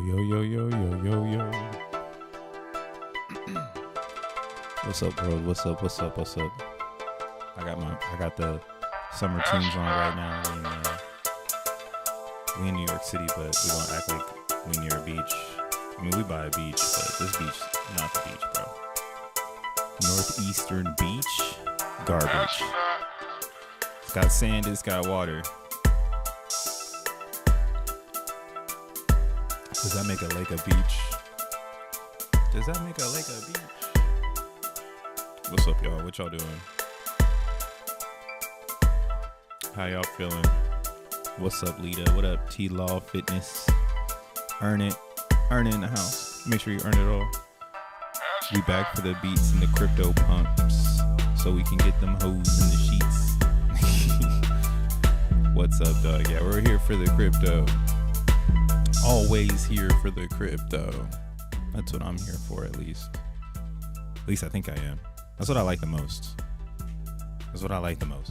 Yo, yo, yo, yo, yo, yo. What's up, world? What's up? What's up? What's up? I got the summer tunes on right now. We in New York City, but we don't act like we near a beach. I mean, we by a beach, but this beach, not the beach, bro. Northeastern beach, garbage. It's got sand, it's got water. Does that make a lake a beach? Does that make a lake a beach? What's up, y'all? What y'all doing? How y'all feeling? What's up, Lita? What up, T-Law Fitness? Earn it in the house. Make sure you earn it all. We back for the beats and the crypto pumps, so we can get them hoes in the sheets. What's up, dog? Yeah, we're here for the crypto. Always here for the crypto. That's what I'm here for, at least. At least I think I am. That's what I like the most. That's what I like the most.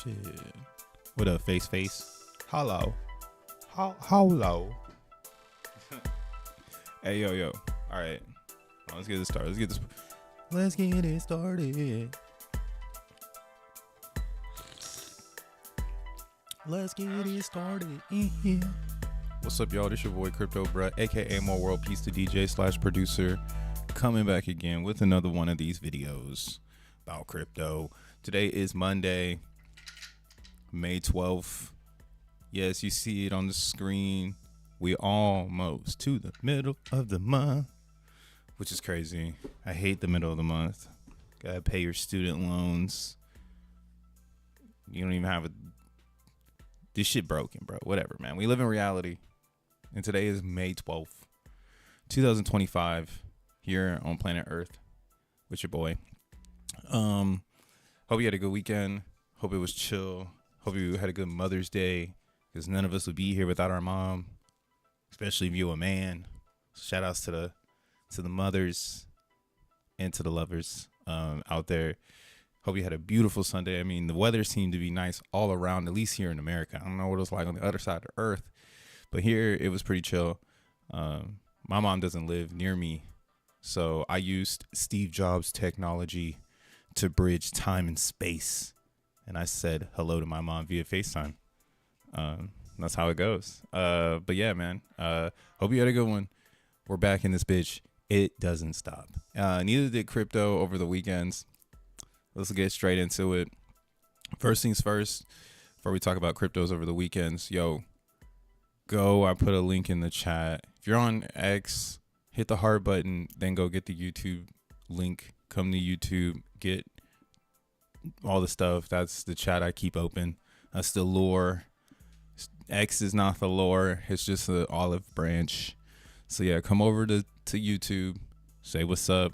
Shit. What up, face? Hello. Hello. Hey, yo. All right. Let's get this started. Let's get it started. Let's get it started in here. What's up, y'all? This your boy Crypto Bruh, aka More World Peace to DJ / producer, coming back again with another one of these videos about crypto. Today is Monday, May 12th. Yes, you see it on the screen. We almost to the middle of the month, which is crazy. I hate the middle of the month. Gotta pay your student loans. You don't even have this shit broken, bro. Whatever, man. We live in reality. And today is May 12th, 2025, here on planet Earth with your boy. Hope you had a good weekend. Hope it was chill. Hope you had a good Mother's Day, because none of us would be here without our mom, especially if you're a man. Shout outs to the mothers and to the lovers out there. Hope you had a beautiful Sunday. I mean, the weather seemed to be nice all around, at least here in America. I don't know what it was like on the other side of the earth, but here it was pretty chill. My mom doesn't live near me, so I used Steve Jobs technology to bridge time and space. And I said hello to my mom via FaceTime. That's how it goes. But yeah, man. Hope you had a good one. We're back in this bitch. It doesn't stop. Neither did crypto over the weekends. Let's get straight into it. First things first, before we talk about cryptos over the weekends, I put a link in the chat. If you're on X, hit the heart button, then go get the YouTube link. Come to YouTube, get all the stuff. That's the chat I keep open. That's the lore. X is not the lore. It's just the olive branch. So yeah, come over to YouTube, say what's up,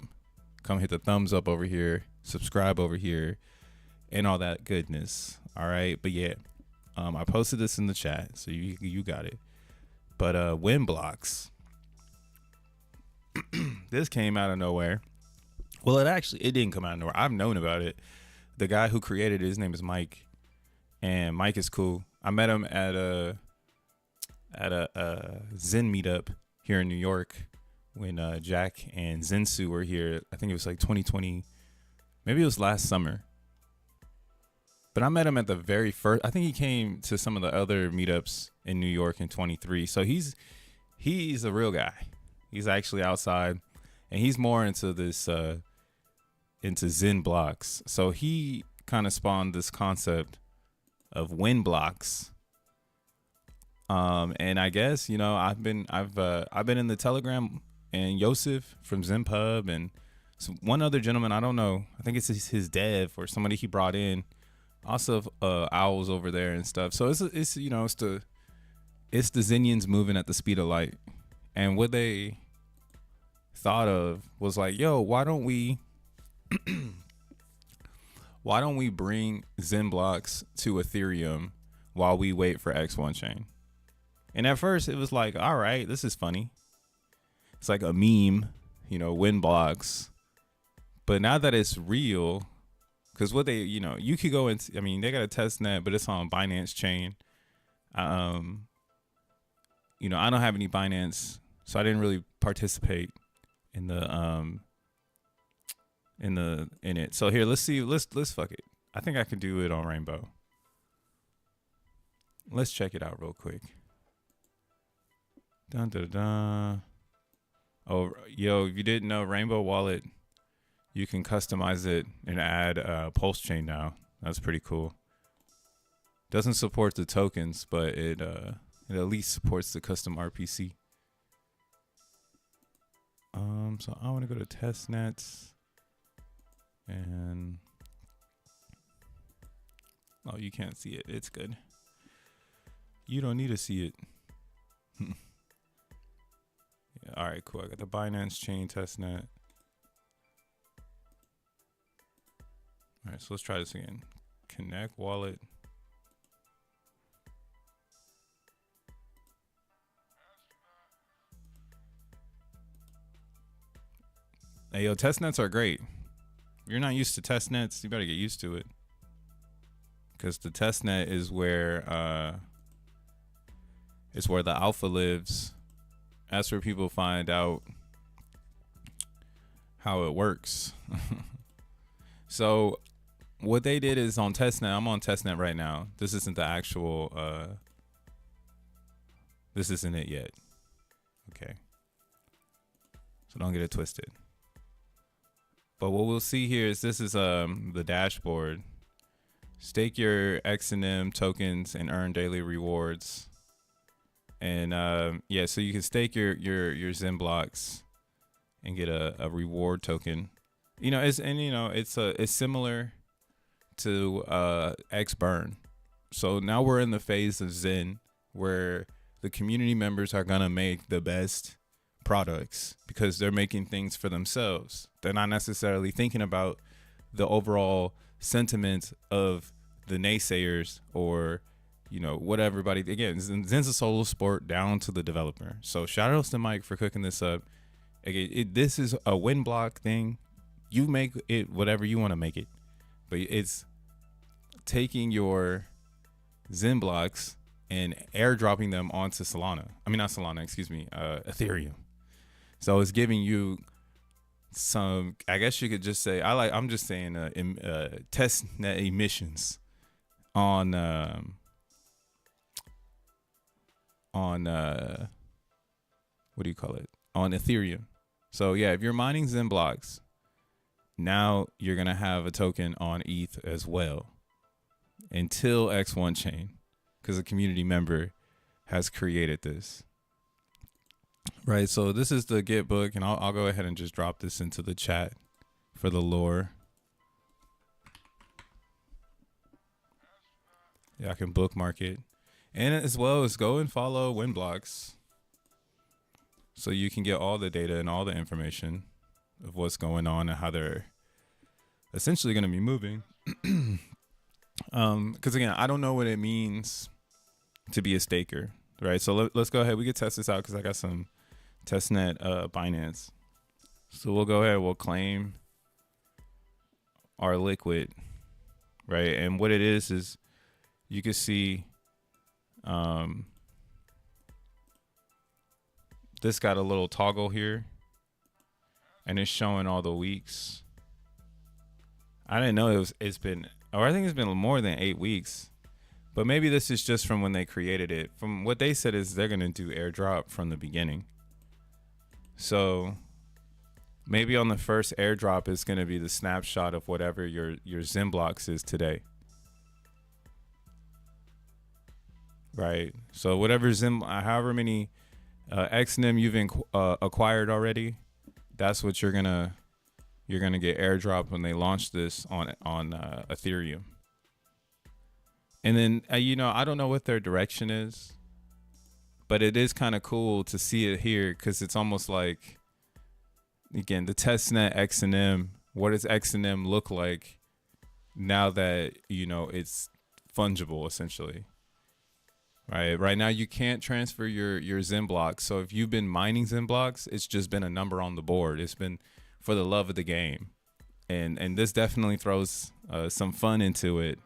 come hit the thumbs up over here, subscribe over here, and all that goodness. All right, but yeah, I posted this in the chat, so you got it. But WENblocks, this came out of nowhere. Well, it didn't come out of nowhere. I've known about it. The guy who created it, his name is Mike, and Mike is cool. I met him at a Zen meetup here in New York when Jack and Zensu were here. I think it was like 2020, maybe it was last summer. But I met him at the very first. I think he came to some of the other meetups in New York in 23. So he's a real guy. He's actually outside, and he's more into this into XENblocks. So he kind of spawned this concept of WENblocks. And I guess, I've been in the Telegram, and Yosef from ZenPub and one other gentleman, I don't know, I think it's his dev or somebody he brought in, also Owls over there and stuff. So it's the Zenians moving at the speed of light. And what they thought of was like, yo, why don't we bring XENblocks to Ethereum while we wait for X1 chain? And at first it was like, all right, this is funny. It's like a meme, WENblocks. But now that it's real, because what they, you could go into, I mean, they got a testnet, but it's on Binance chain. I don't have any Binance, so I didn't really participate in it. So here, let's see. Let's fuck it. I think I can do it on Rainbow. Let's check it out real quick. Dun dun dun. Oh, yo, if you didn't know, Rainbow Wallet, you can customize it and add Pulse Chain now. That's pretty cool. Doesn't support the tokens, but it at least supports the custom RPC. So I want to go to testnets and oh, you can't see it. It's good. You don't need to see it. Yeah, all right, cool. I got the Binance chain testnet. All right, so let's try this again. Connect wallet. Hey, yo, testnets are great. If you're not used to testnets, you better get used to it. Because the testnet is where the alpha lives. That's where people find out how it works. So what they did is on testnet. I'm on testnet right now. This isn't the actual. This isn't it yet. Okay. So don't get it twisted. But what we'll see here is this is the dashboard. Stake your XEN tokens and earn daily rewards. And yeah, so you can stake your XENblocks and get a reward token. It's similar to XBurn. So now we're in the phase of Zen where the community members are gonna make the best products because they're making things for themselves. They're not necessarily thinking about the overall sentiment of the naysayers or what everybody. Again, Zen's a solo sport down to the developer. So shout outs to Mike for cooking this up. Again, this is a WENblock thing. You make it whatever you want to make it, but it's taking your XENblocks and airdropping them onto Solana. I mean, not Solana, excuse me, Ethereum. So it's giving you some, I guess you could just say, I'm just saying testnet emissions on what do you call it? On Ethereum. So yeah, if you're mining XENblocks, now you're going to have a token on ETH as well until X1 chain, because a community member has created this. Right, so this is the Git book, and I'll go ahead and just drop this into the chat for the lore. Yeah, I can bookmark it. And as well as go and follow WENblocks so you can get all the data and all the information of what's going on and how they're essentially going to be moving. Because again, I don't know what it means to be a staker, right? So let's go ahead. We can test this out because I got some testnet Binance. So we'll go ahead. We'll claim our liquid, right? And what it is you can see this got a little toggle here and it's showing all the weeks. I didn't know it's been, or I think it's been more than 8 weeks, but maybe this is just from when they created it. From what they said is they're going to do airdrop from the beginning. So maybe on the first airdrop, it's going to be the snapshot of whatever your XENblocks is today. Right. So whatever however many XEN you've acquired already, that's what you're gonna get airdrop when they launch this on Ethereum. And then I don't know what their direction is, but it is kind of cool to see it here because it's almost like again, the testnet XNM. What does XNM look like now that, you know, it's fungible essentially? Right now you can't transfer your XENblocks. So if you've been mining XENblocks, it's just been a number on the board. It's been for the love of the game, and this definitely throws some fun into it,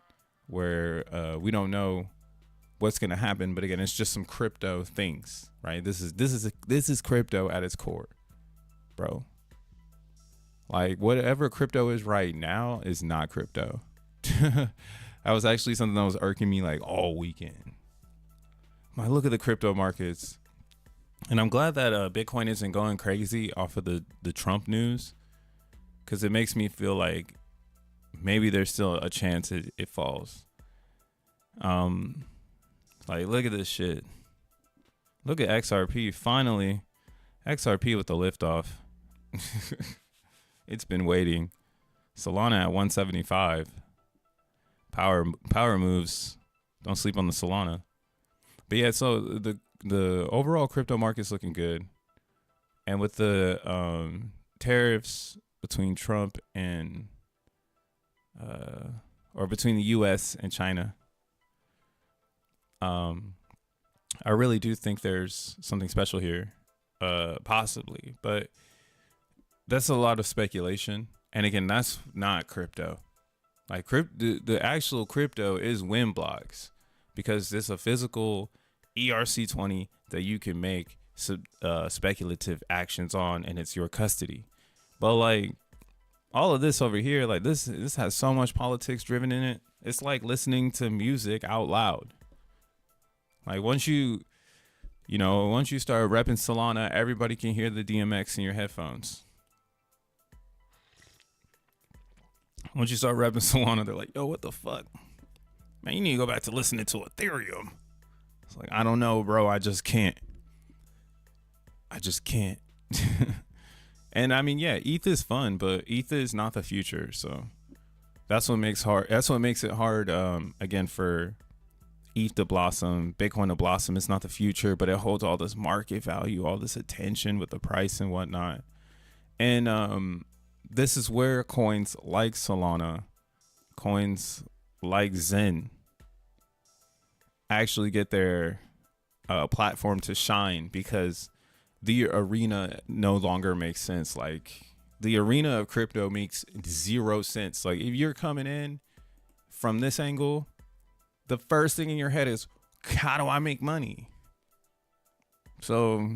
where we don't know what's gonna happen. But again, it's just some crypto things, right? This is crypto at its core, bro. Like whatever crypto is right now is not crypto. That was actually something that was irking me like all weekend. I look at the crypto markets, and I'm glad that Bitcoin isn't going crazy off of the Trump news, because it makes me feel like maybe there's still a chance it falls. Like look at this shit. Look at XRP. Finally, XRP with the liftoff. It's been waiting. Solana at 175. Power moves. Don't sleep on the Solana. But yeah, so the overall crypto market's looking good, and with the tariffs between Trump and or between the U.S. and China, I really do think there's something special here, possibly, but that's a lot of speculation. And again, that's not crypto. Like the actual crypto is WENblocks, because it's a physical ERC20 that you can make speculative actions on, and it's your custody. But like all of this over here, like this has so much politics driven in it. It's like listening to music out loud. Like once you start repping Solana, everybody can hear the DMX in your headphones. Once you start repping Solana, they're like, yo, what the fuck? Man, you need to go back to listening to Ethereum. It's like, I don't know, bro. I just can't. And I mean, yeah, ETH is fun, but ETH is not the future. So that's what makes it hard. Again, for ETH to blossom, Bitcoin to blossom. It's not the future, but it holds all this market value, all this attention with the price and whatnot. And this is where coins like Solana, coins like Zen, actually get their platform to shine, because the arena no longer makes sense. Like the arena of crypto makes zero sense. Like if you're coming in from this angle, the first thing in your head is, how do I make money? So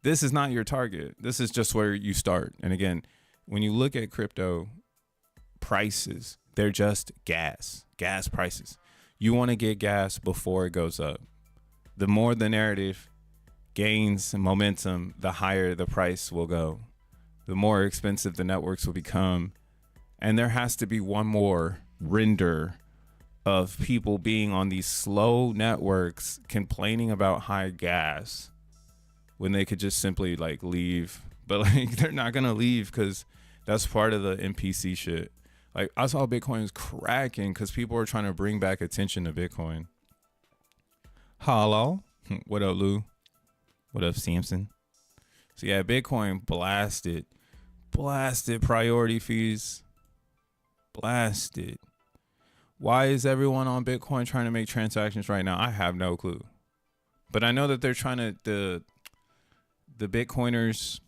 this is not your target. This is just where you start. And again, when you look at crypto prices, they're just gas prices. You want to get gas before it goes up. The more the narrative gains momentum, the higher the price will go. The more expensive the networks will become. And there has to be one more render of people being on these slow networks complaining about high gas, when they could just simply like leave. But like they're not gonna leave, because that's part of the NPC shit. Like I saw Bitcoin's cracking because people are trying to bring back attention to Bitcoin. Hello, what up, Lou? What up, Samson? So yeah, Bitcoin blasted priority fees, blasted. Why is everyone on Bitcoin trying to make transactions right now? I have no clue, but I know that they're trying to the Bitcoiners.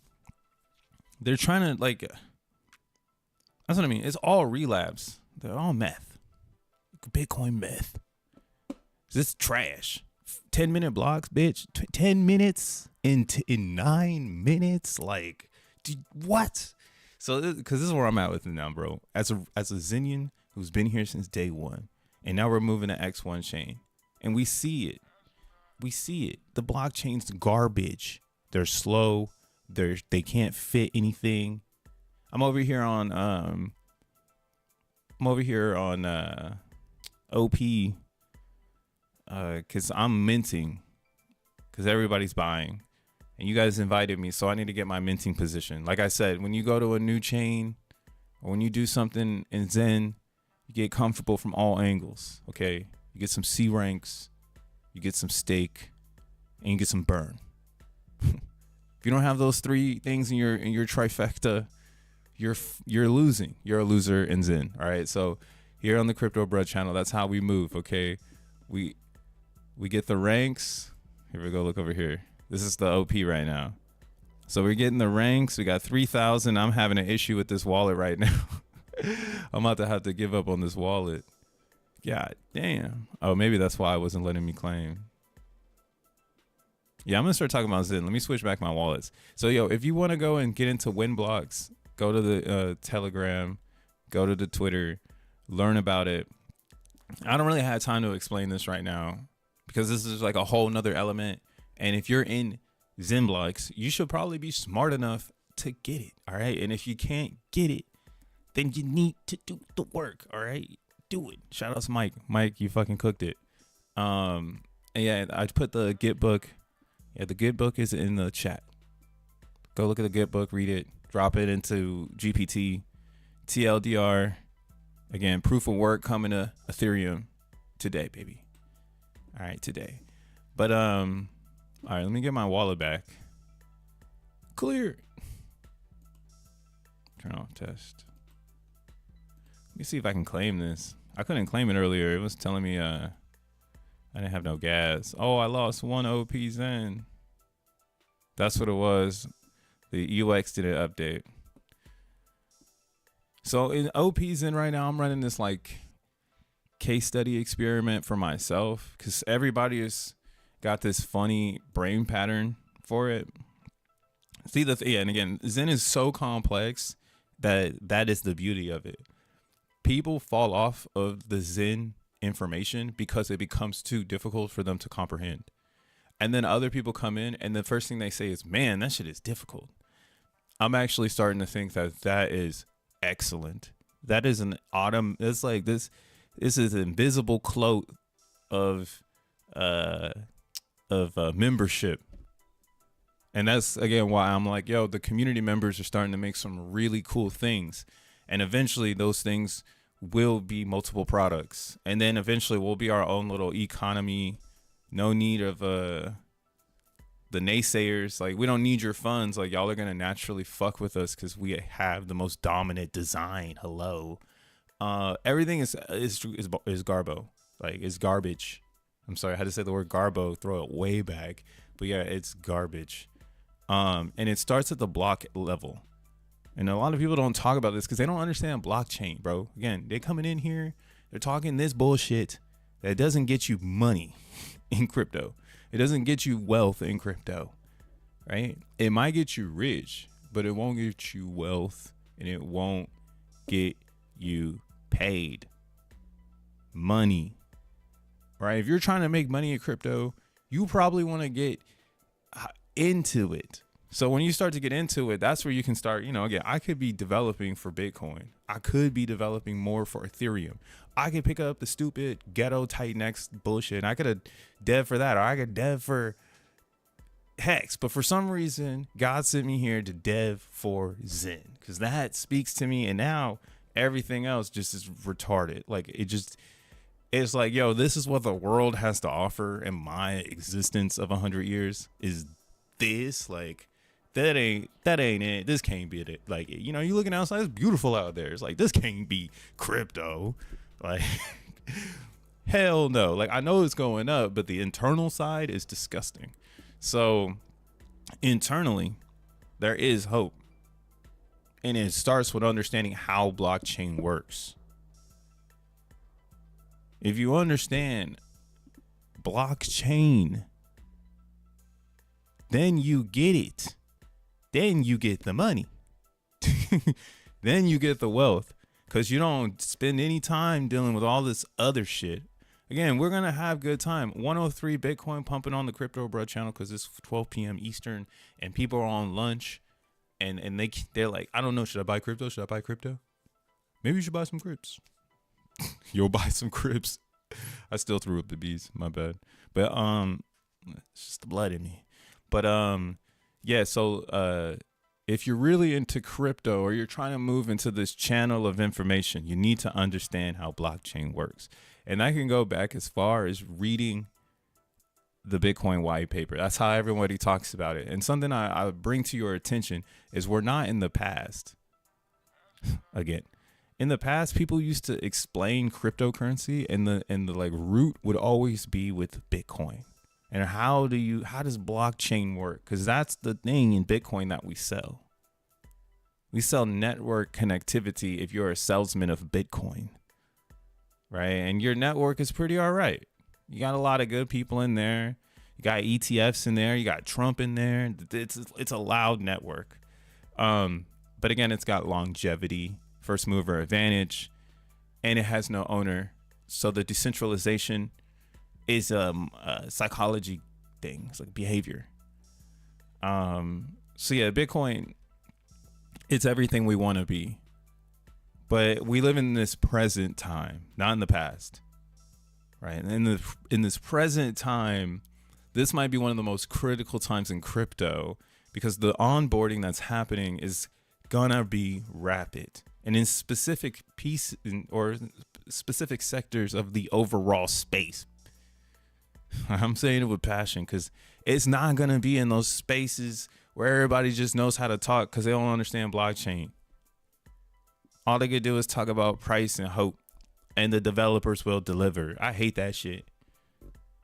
They're trying to like. That's what I mean. It's all relapse. They're all meth. Bitcoin meth. This trash. 10-minute blocks, bitch. 10 minutes in 9 minutes. Like, dude, what? So, because this is where I'm at with it now, bro. As a Zenian who's been here since day one, and now we're moving to X1 chain, and we see it. The blockchain's garbage. They're slow. They can't fit anything. I'm over here on OP because I'm minting, because everybody's buying, and you guys invited me, so I need to get my minting position. Like I said, when you go to a new chain or when you do something in Zen, you get comfortable from all angles. Okay, you get some C ranks, you get some stake, and you get some burn. If you don't have those three things in your trifecta, you're losing. You're a loser in Zen. All right. So here on the Crypto Bro channel, that's how we move. Okay. We get the ranks. Here we go. Look over here. This is the OP right now. So we're getting the ranks. We got 3,000. I'm having an issue with this wallet right now. I'm about to have to give up on this wallet. God damn. Oh, maybe that's why it wasn't letting me claim. Yeah, I'm gonna start talking about Zen. Let me switch back my wallets. So yo, if you want to go and get into WENblock, go to the Telegram, go to the Twitter, learn about it. I don't really have time to explain this right now because this is like a whole nother element. And if you're in XENblocks, you should probably be smart enough to get it. All right. And if you can't get it, then you need to do the work. All right. Do it. Shout out to Mike. Mike, you fucking cooked it. And yeah, I put the Git book. Yeah, the Git book is in the chat. Go look at the Git book, read it, drop it into GPT, TLDR. Again, proof of work coming to Ethereum today, baby. All right, today. But all right, let me get my wallet back. Clear. Turn off test. Let me see if I can claim this. I couldn't claim it earlier. It was telling me I didn't have no gas. Oh, I lost one OP Zen. That's what it was. The UX didn't update. So in OP Zen right now, I'm running this like case study experiment for myself because everybody has got this funny brain pattern for it. See yeah, and again, Zen is so complex that is the beauty of it. People fall off of the Zen information because it becomes too difficult for them to comprehend. And then other people come in and the first thing they say is, man, that shit is difficult. I'm actually starting to think that is excellent. That is an it's like this is an invisible cloak of membership. And that's again why I'm like, yo, the community members are starting to make some really cool things. And eventually those things will be multiple products. And then eventually we'll be our own little economy. No need of the naysayers. Like, we don't need your funds. Like, y'all are going to naturally fuck with us because we have the most dominant design. Hello. Everything is garbo. Like, it's garbage. I'm sorry. I had to say the word garbo, throw it way back. But yeah, it's garbage. And it starts at the block level. And a lot of people don't talk about this because they don't understand blockchain, bro. Again, they're coming in here, they're talking this bullshit that doesn't get you money in crypto. It doesn't get you wealth in crypto, right? It might get you rich, but it won't get you wealth and it won't get you paid money, right? If you're trying to make money in crypto, you probably want to get into it. So when you start to get into it, that's where you can start, you know, again, I could be developing for Bitcoin. I could be developing more for Ethereum. I could pick up the stupid ghetto Titanx bullshit. And I could have dev for that, or I could dev for Hex. But for some reason, God sent me here to dev for Zen because that speaks to me. And now everything else just is retarded. Like it's like, yo, this is what the world has to offer. And my existence of 100 years is this. Like, that ain't it. This can't be it. Like, you know, you looking outside, it's beautiful out there. It's like, this can't be crypto. Like, hell no. Like, I know it's going up, but the internal side is disgusting. So internally, there is hope. And it starts with understanding how blockchain works. If you understand blockchain, then you get it. Then you get the money. Then you get the wealth. Because you don't spend any time dealing with all this other shit. Again, we're going to have good time. 103 Bitcoin pumping on the Crypto Bro channel because it's 12 p.m. Eastern and people are on lunch. And they're like, I don't know, should I buy crypto? Should I buy crypto? Maybe you should buy some crypts. You'll buy some crypts. I still threw up the bees. My bad. But it's just the blood in me. But yeah, so if you're really into crypto or you're trying to move into this channel of information, you need to understand how blockchain works. And I can go back as far as reading the Bitcoin white paper. That's how everybody talks about it. And something I bring to your attention is we're not in the past. Again, in the past, people used to explain cryptocurrency, and the like root would always be with Bitcoin. And how does blockchain work? Because that's the thing in Bitcoin that we sell. We sell network connectivity if you're a salesman of Bitcoin, right? And your network is pretty all right. You got a lot of good people in there. You got ETFs in there. You got Trump in there. It's a loud network. But again, it's got longevity, first mover advantage, and it has no owner. So the decentralization is a psychology thing. It's like behavior. So yeah, Bitcoin, it's everything we want to be. But we live in this present time, not in the past. Right? And in this present time, this might be one of the most critical times in crypto, because the onboarding that's happening is gonna be rapid, and in specific or specific sectors of the overall space. I'm saying it with passion, because it's not gonna be in those spaces where everybody just knows how to talk because they don't understand blockchain. All they could do is talk about price and hope, and the developers will deliver. I hate that shit.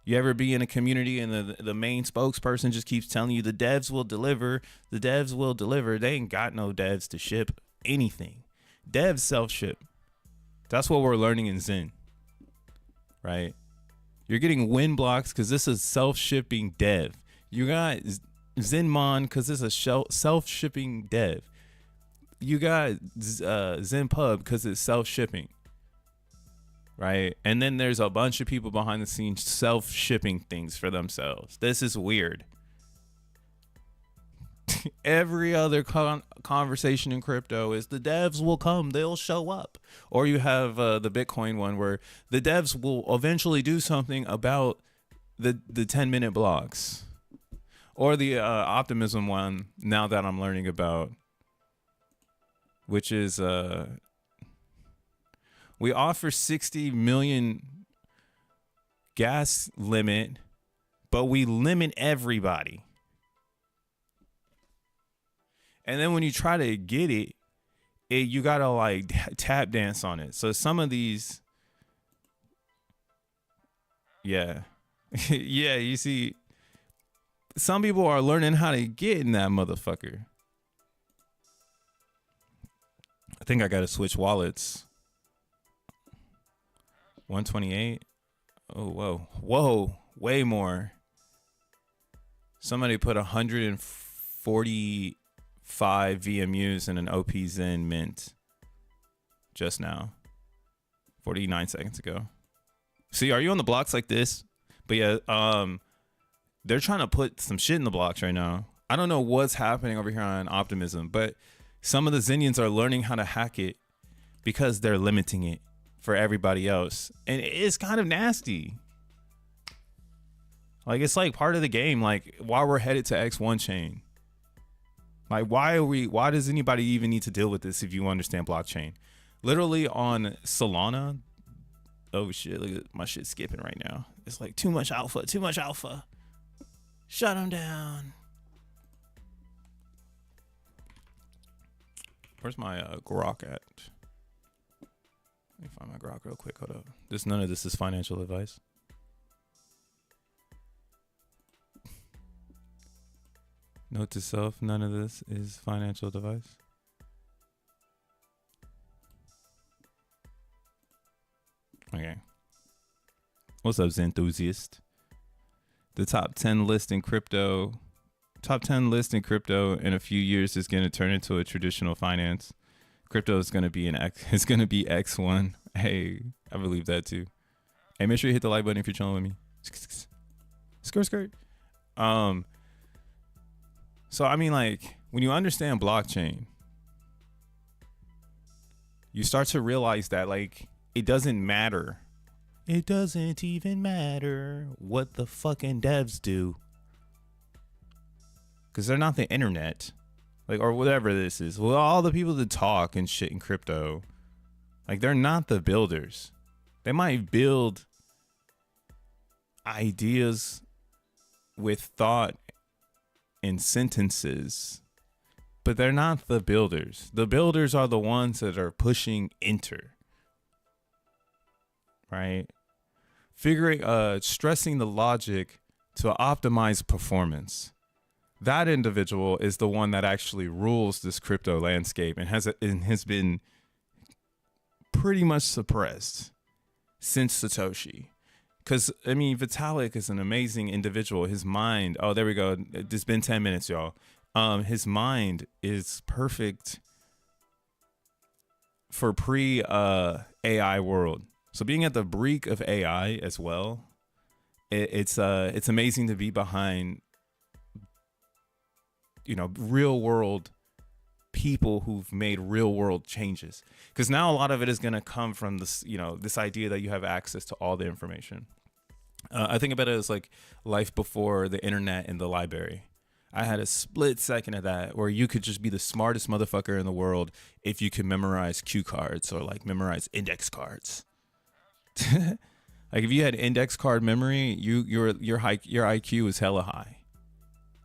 You ever be in a community and the main spokesperson just keeps telling you the devs will deliver, the devs will deliver. They ain't got no devs to ship anything. Devs self-ship. That's what we're learning in Zen, right? You're getting WENblocks because this is self-shipping dev. You got Zenmon because it's a self-shipping dev. You got Zenpub because it's self-shipping. Right. And then there's a bunch of people behind the scenes self-shipping things for themselves. This is weird. Every other conversation in crypto is the devs will come, they'll show up. Or you have the Bitcoin one where the devs will eventually do something about the 10-minute blocks. Or the Optimism one, now that I'm learning about, which is we offer 60 million gas limit, but we limit everybody. And then when you try to get it, you gotta like tap dance on it. So some of these, yeah, yeah, you see, some people are learning how to get in that motherfucker. I think I gotta switch wallets. 128. Oh, whoa, way more. Somebody put 145 VMUs in an XEN mint just now, 49 seconds ago. See, are you on the blocks like this? But yeah, they're trying to put some shit in the blocks right now. I don't know what's happening over here on Optimism, but some of the Zenians are learning how to hack it because they're limiting it for everybody else, and it's kind of nasty. Like, it's like part of the game. Like, while we're headed to X1 chain, like, why does anybody even need to deal with this if you understand blockchain? Literally on Solana, oh shit, look at my shit skipping right now. It's like too much alpha, shut them down. Where's my grok at? Let me find my grok real quick. Hold up. None of this is financial advice. Note to self, none of this is financial advice. Okay. What's up, Zenthusiast? The top 10 list in crypto in a few years is going to turn into a traditional finance. Crypto is going to be it's going to be X1. Hey, I believe that too. Hey, make sure you hit the like button if you're chilling with me. Skirt. So I mean, like, when you understand blockchain, you start to realize that, like, it doesn't matter. It doesn't even matter what the fucking devs do, because they're not the internet. Like, or whatever this is. Well, all the people that talk and shit in crypto, like, they're not the builders. They might build ideas with thought and sentences, but they're not the builders. The builders are the ones that are pushing enter, right? Stressing the logic to optimize performance. That individual is the one that actually rules this crypto landscape and has been pretty much suppressed since Satoshi. Because, I mean, Vitalik is an amazing individual. His mind, oh, there we go. It's been 10 minutes, y'all. His mind is perfect for pre-AI world. So being at the brink of AI as well, it's amazing to be behind, real world people who've made real world changes. Because now a lot of it is going to come from this, this idea that you have access to all the information. I think about it as like life before the internet and the library. I had a split second of that where you could just be the smartest motherfucker in the world if you could memorize cue cards or like memorize index cards. Like if you had index card memory, your IQ is hella high.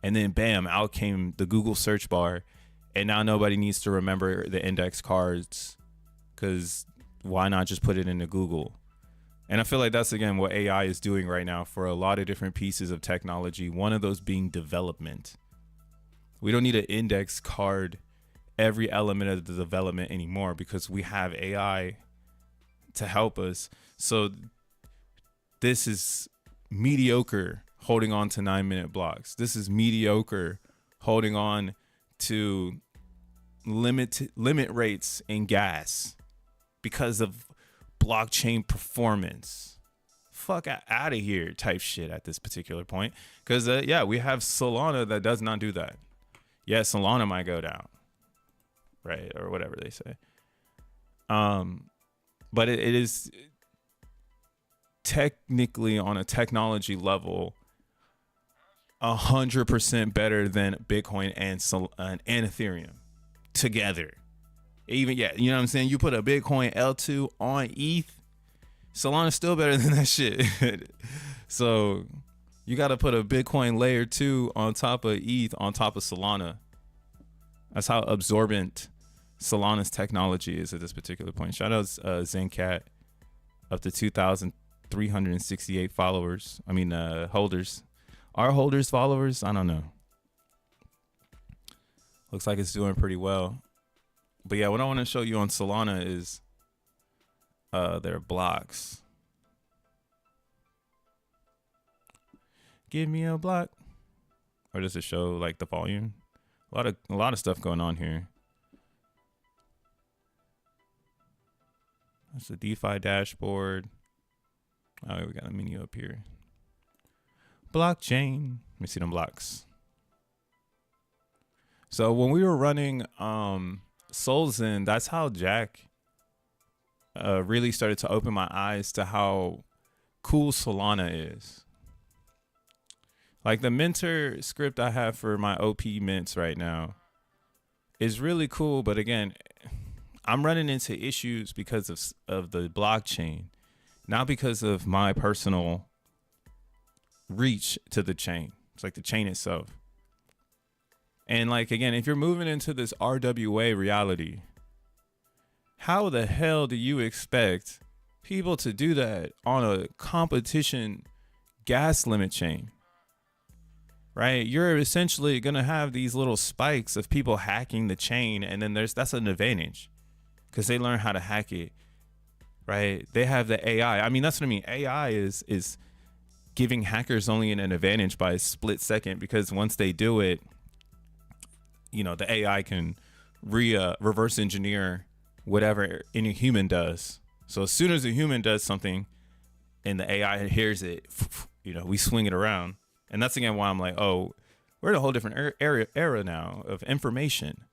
And then bam, out came the Google search bar, and now nobody needs to remember the index cards, because why not just put it into Google? And I feel like that's, again, what AI is doing right now for a lot of different pieces of technology. One of those being development. We don't need an index card every element of the development anymore because we have AI to help us. So this is mediocre holding on to 9-minute blocks. This is mediocre holding on to limit rates in gas because of blockchain performance. Fuck out of here type shit at this particular point. Because we have Solana that does not do that. Yeah, Solana might go down, right, or whatever they say. But it is technically, on a technology level, 100% better than Bitcoin and Ethereum together. Even, you know what I'm saying? You put a Bitcoin L2 on ETH, Solana's still better than that shit. So you got to put a Bitcoin layer 2 on top of ETH on top of Solana. That's how absorbent Solana's technology is at this particular point. Shout out Zencat, up to 2,368 followers. Holders. Are holders followers? I don't know. Looks like it's doing pretty well. But yeah, what I want to show you on Solana is their blocks. Give me a block. Or does it show like the volume? A lot of stuff going on here. That's the DeFi dashboard. Oh, we got a menu up here. Blockchain. Let me see them blocks. So when we were running solXEN, that's how Jack really started to open my eyes to how cool Solana is. Like the Mentor script I have for my OP mints right now is really cool, but again, I'm running into issues because of the blockchain, not because of my personal reach to the chain. It's like the chain itself. And like, again, if you're moving into this RWA reality, how the hell do you expect people to do that on a competition gas limit chain? Right? You're essentially going to have these little spikes of people hacking the chain. And then that's an advantage because they learn how to hack it. Right? They have the AI. I mean, that's what I mean. AI is giving hackers only an advantage by a split second, because once they do it, the AI can reverse engineer whatever any human does. So as soon as a human does something and the AI hears it, we swing it around. And that's again why I'm like, oh, we're in a whole different era now of information.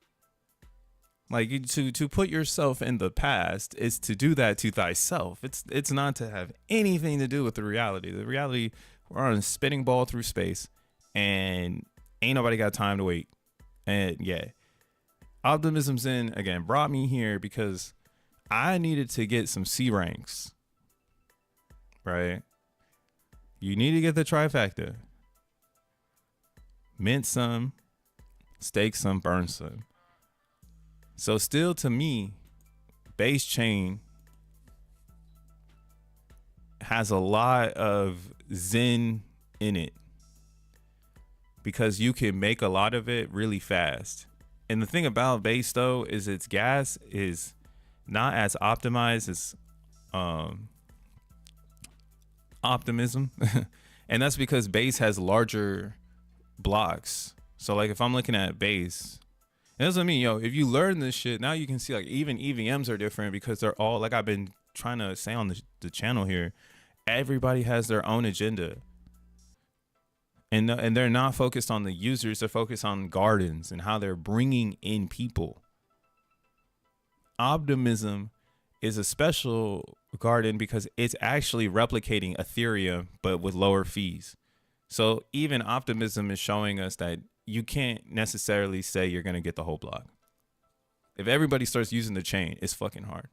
Like to put yourself in the past is to do that to thyself. It's not to have anything to do with the reality. The reality, we're on a spinning ball through space, and ain't nobody got time to wait. And yeah, Optimism XEN again brought me here because I needed to get some C ranks. Right? You need to get the trifecta. mint some, stake some, burn some. So still, to me, base chain has a lot of Zen in it because you can make a lot of it really fast. And the thing about base though is its gas is not as optimized as Optimism. And that's because base has larger blocks. So like if I'm looking at base, and that's what I mean, yo, if you learn this shit, now you can see like even EVMs are different because they're all, like I've been trying to say on the channel here, everybody has their own agenda. And they're not focused on the users, they're focused on gardens and how they're bringing in people. Optimism is a special garden because it's actually replicating Ethereum, but with lower fees. So even Optimism is showing us that you can't necessarily say you're going to get the whole block. If everybody starts using the chain, it's fucking hard.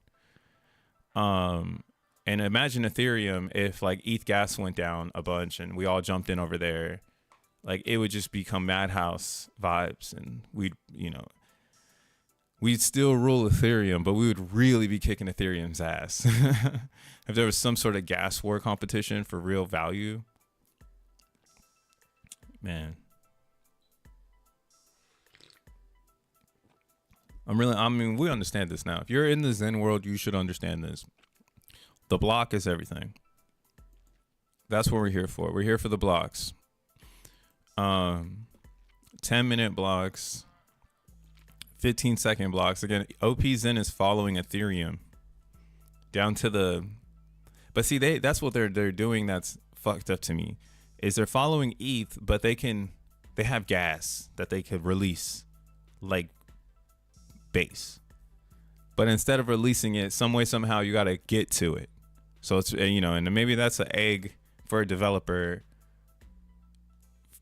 And imagine Ethereum if like ETH gas went down a bunch and we all jumped in over there. Like it would just become Madhouse vibes, and we'd still rule Ethereum, but we would really be kicking Ethereum's ass. If there was some sort of gas war competition for real value, man. I mean, we understand this now. If you're in the Zen world, you should understand this. The block is everything. That's what we're here for. We're here for the blocks. 10-minute blocks, 15-second blocks. Again, OP Zen is following Ethereum down to the, but see, that's what they're doing. That's fucked up to me, is they're following ETH, but they have gas that they could release like base, but instead of releasing it some way, somehow you got to get to it. So it's, and maybe that's an egg for a developer,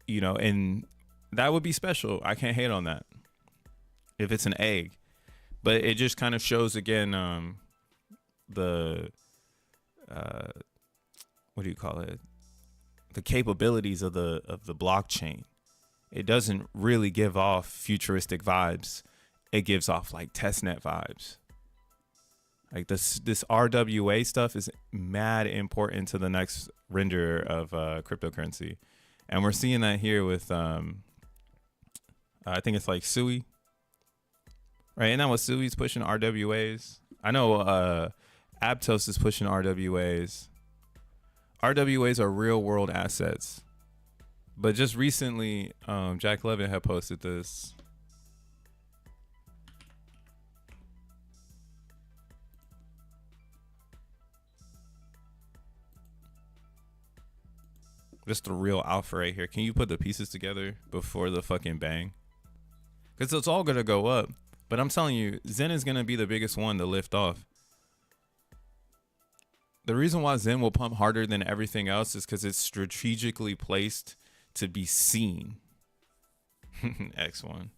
and that would be special. I can't hate on that if it's an egg, but it just kind of shows again the what do you call it, the capabilities of the blockchain. It doesn't really give off futuristic vibes. It gives off like testnet vibes. Like this RWA stuff is mad important to the next render of cryptocurrency. And we're seeing that here with, I think it's like Sui, right? And that was Sui's pushing RWAs. I know Aptos is pushing RWAs. RWAs are real world assets. But just recently, Jack Levin had posted this. Just the real alpha right here. Can you put the pieces together before the fucking bang? Because it's all going to go up. But I'm telling you, Zen is going to be the biggest one to lift off. The reason why Zen will pump harder than everything else is because it's strategically placed to be seen. X1.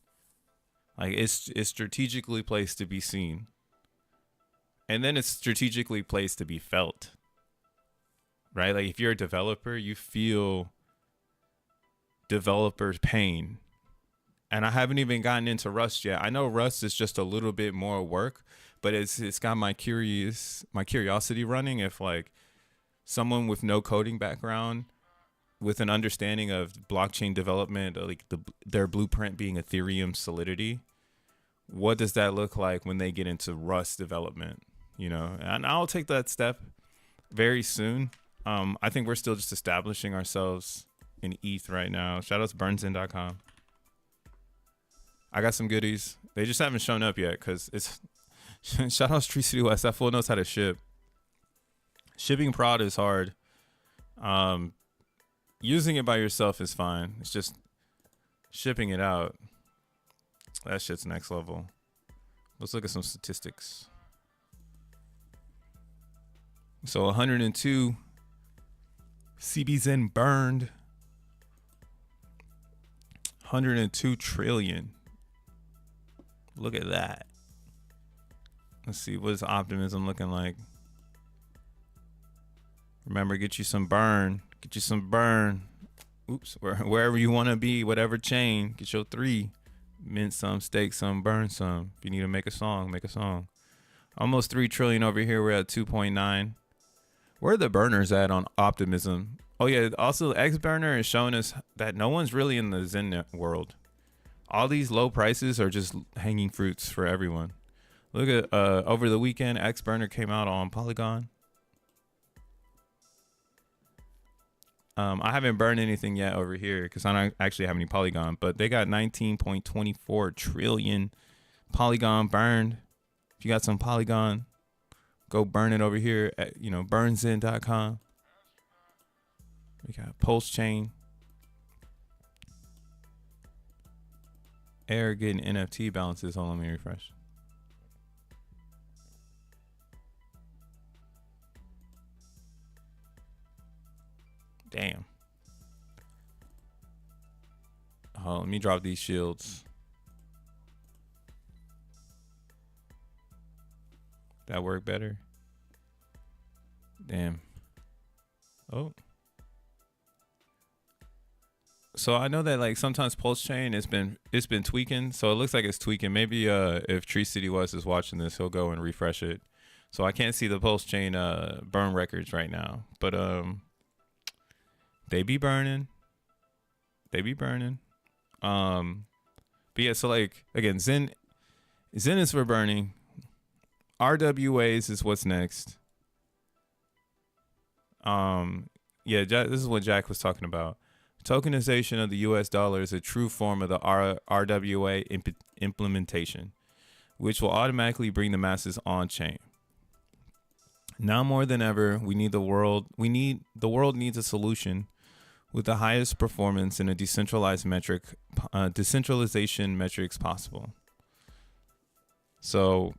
Like it's strategically placed to be seen. And then it's strategically placed to be felt. Right? Like if you're a developer, you feel developers' pain. And I haven't even gotten into Rust yet. I know Rust is just a little bit more work, but it's got my curiosity running. If like someone with no coding background, with an understanding of blockchain development, like their blueprint being Ethereum Solidity, what does that look like when they get into Rust development? And I'll take that step very soon. I think we're still just establishing ourselves in ETH right now. Shout out to burnsin.com. I got some goodies. They just haven't shown up yet because it's shout out to Tree City West. That fool knows how to ship. Shipping prod is hard. Using it by yourself is fine. It's just shipping it out. That shit's next level. Let's look at some statistics. So 102 CBZN burned 102 trillion. Look at that. Let's see, what is Optimism looking like? Remember, get you some burn. Get you some burn. wherever you want to be, whatever chain, get your 3. Mint some, stake some, burn some. If you need to make a song, make a song. Almost 3 trillion over here. We're at 2.9. Where are the burners at on Optimism? Oh yeah, also X burner is showing us that no one's really in the Zen world. All these low prices are just hanging fruits for everyone. Look at over the weekend, X burner came out on Polygon. I haven't burned anything yet over here because I don't actually have any Polygon, but they got 19.24 trillion Polygon burned. If you got some Polygon, go burn it over here at, burnzen.com. We got Pulse Chain. Air getting NFT balances. Hold on, let me refresh. Damn. Oh, let me drop these shields. That work better? Damn. Oh. So I know that like sometimes Pulse Chain it's been tweaking, so it looks like it's tweaking. Maybe if Tree City West is watching this, he'll go and refresh it. So I can't see the Pulse Chain burn records right now, but they be burning. They be burning. But yeah, so like again, Zen is for burning. RWAs is what's next. Yeah, this is what Jack was talking about. Tokenization of the US dollar is a true form of the RWA implementation, which will automatically bring the masses on chain. Now more than ever, the world needs a solution with the highest performance in a decentralization metrics possible. So,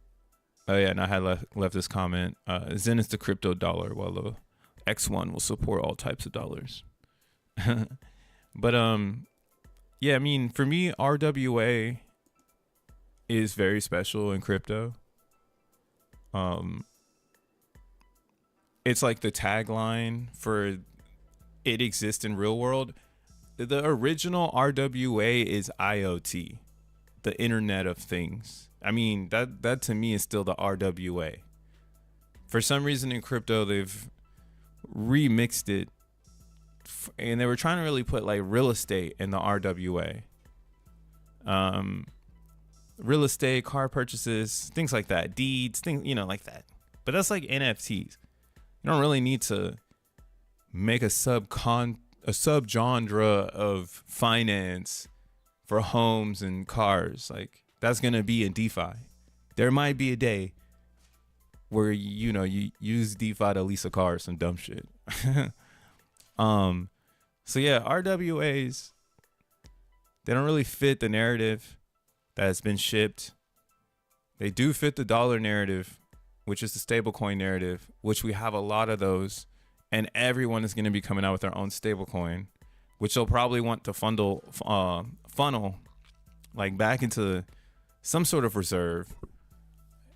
yeah, and I had left this comment. Zen is the crypto dollar, while the X1 will support all types of dollars. But yeah, I mean, for me, RWA is very special in crypto. It's like the tagline for it exists in real world. The original RWA is IoT, the Internet of Things. I mean, that to me is still the RWA. For some reason in crypto, they've remixed it, and they were trying to really put like real estate in the RWA. Real estate, car purchases, things like that, deeds, things, like that. But that's like NFTs. You don't really need to make a subgenre of finance for homes and cars. Like that's gonna be in DeFi. There might be a day where you use DeFi to lease a car or some dumb shit. So yeah, RWAs, they don't really fit the narrative that has been shipped. They do fit the dollar narrative, which is the stablecoin narrative, which we have a lot of those, and everyone is going to be coming out with their own stablecoin, which they'll probably want to funnel like back into some sort of reserve.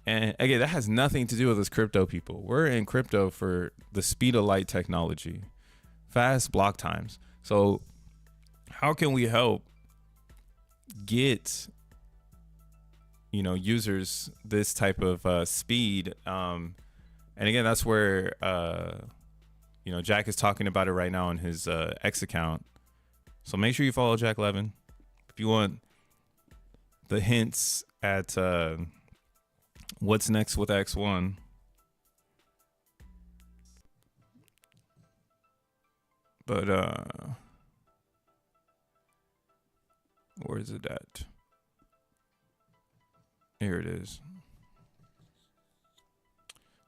And again, that has nothing to do with us crypto people. We're in crypto for the speed of light technology, fast block times. So how can we help get users this type of speed? And again, that's where Jack is talking about it right now on his X account. So make sure you follow Jack Levin if you want the hints at what's next with X1. But where is it at? Here it is.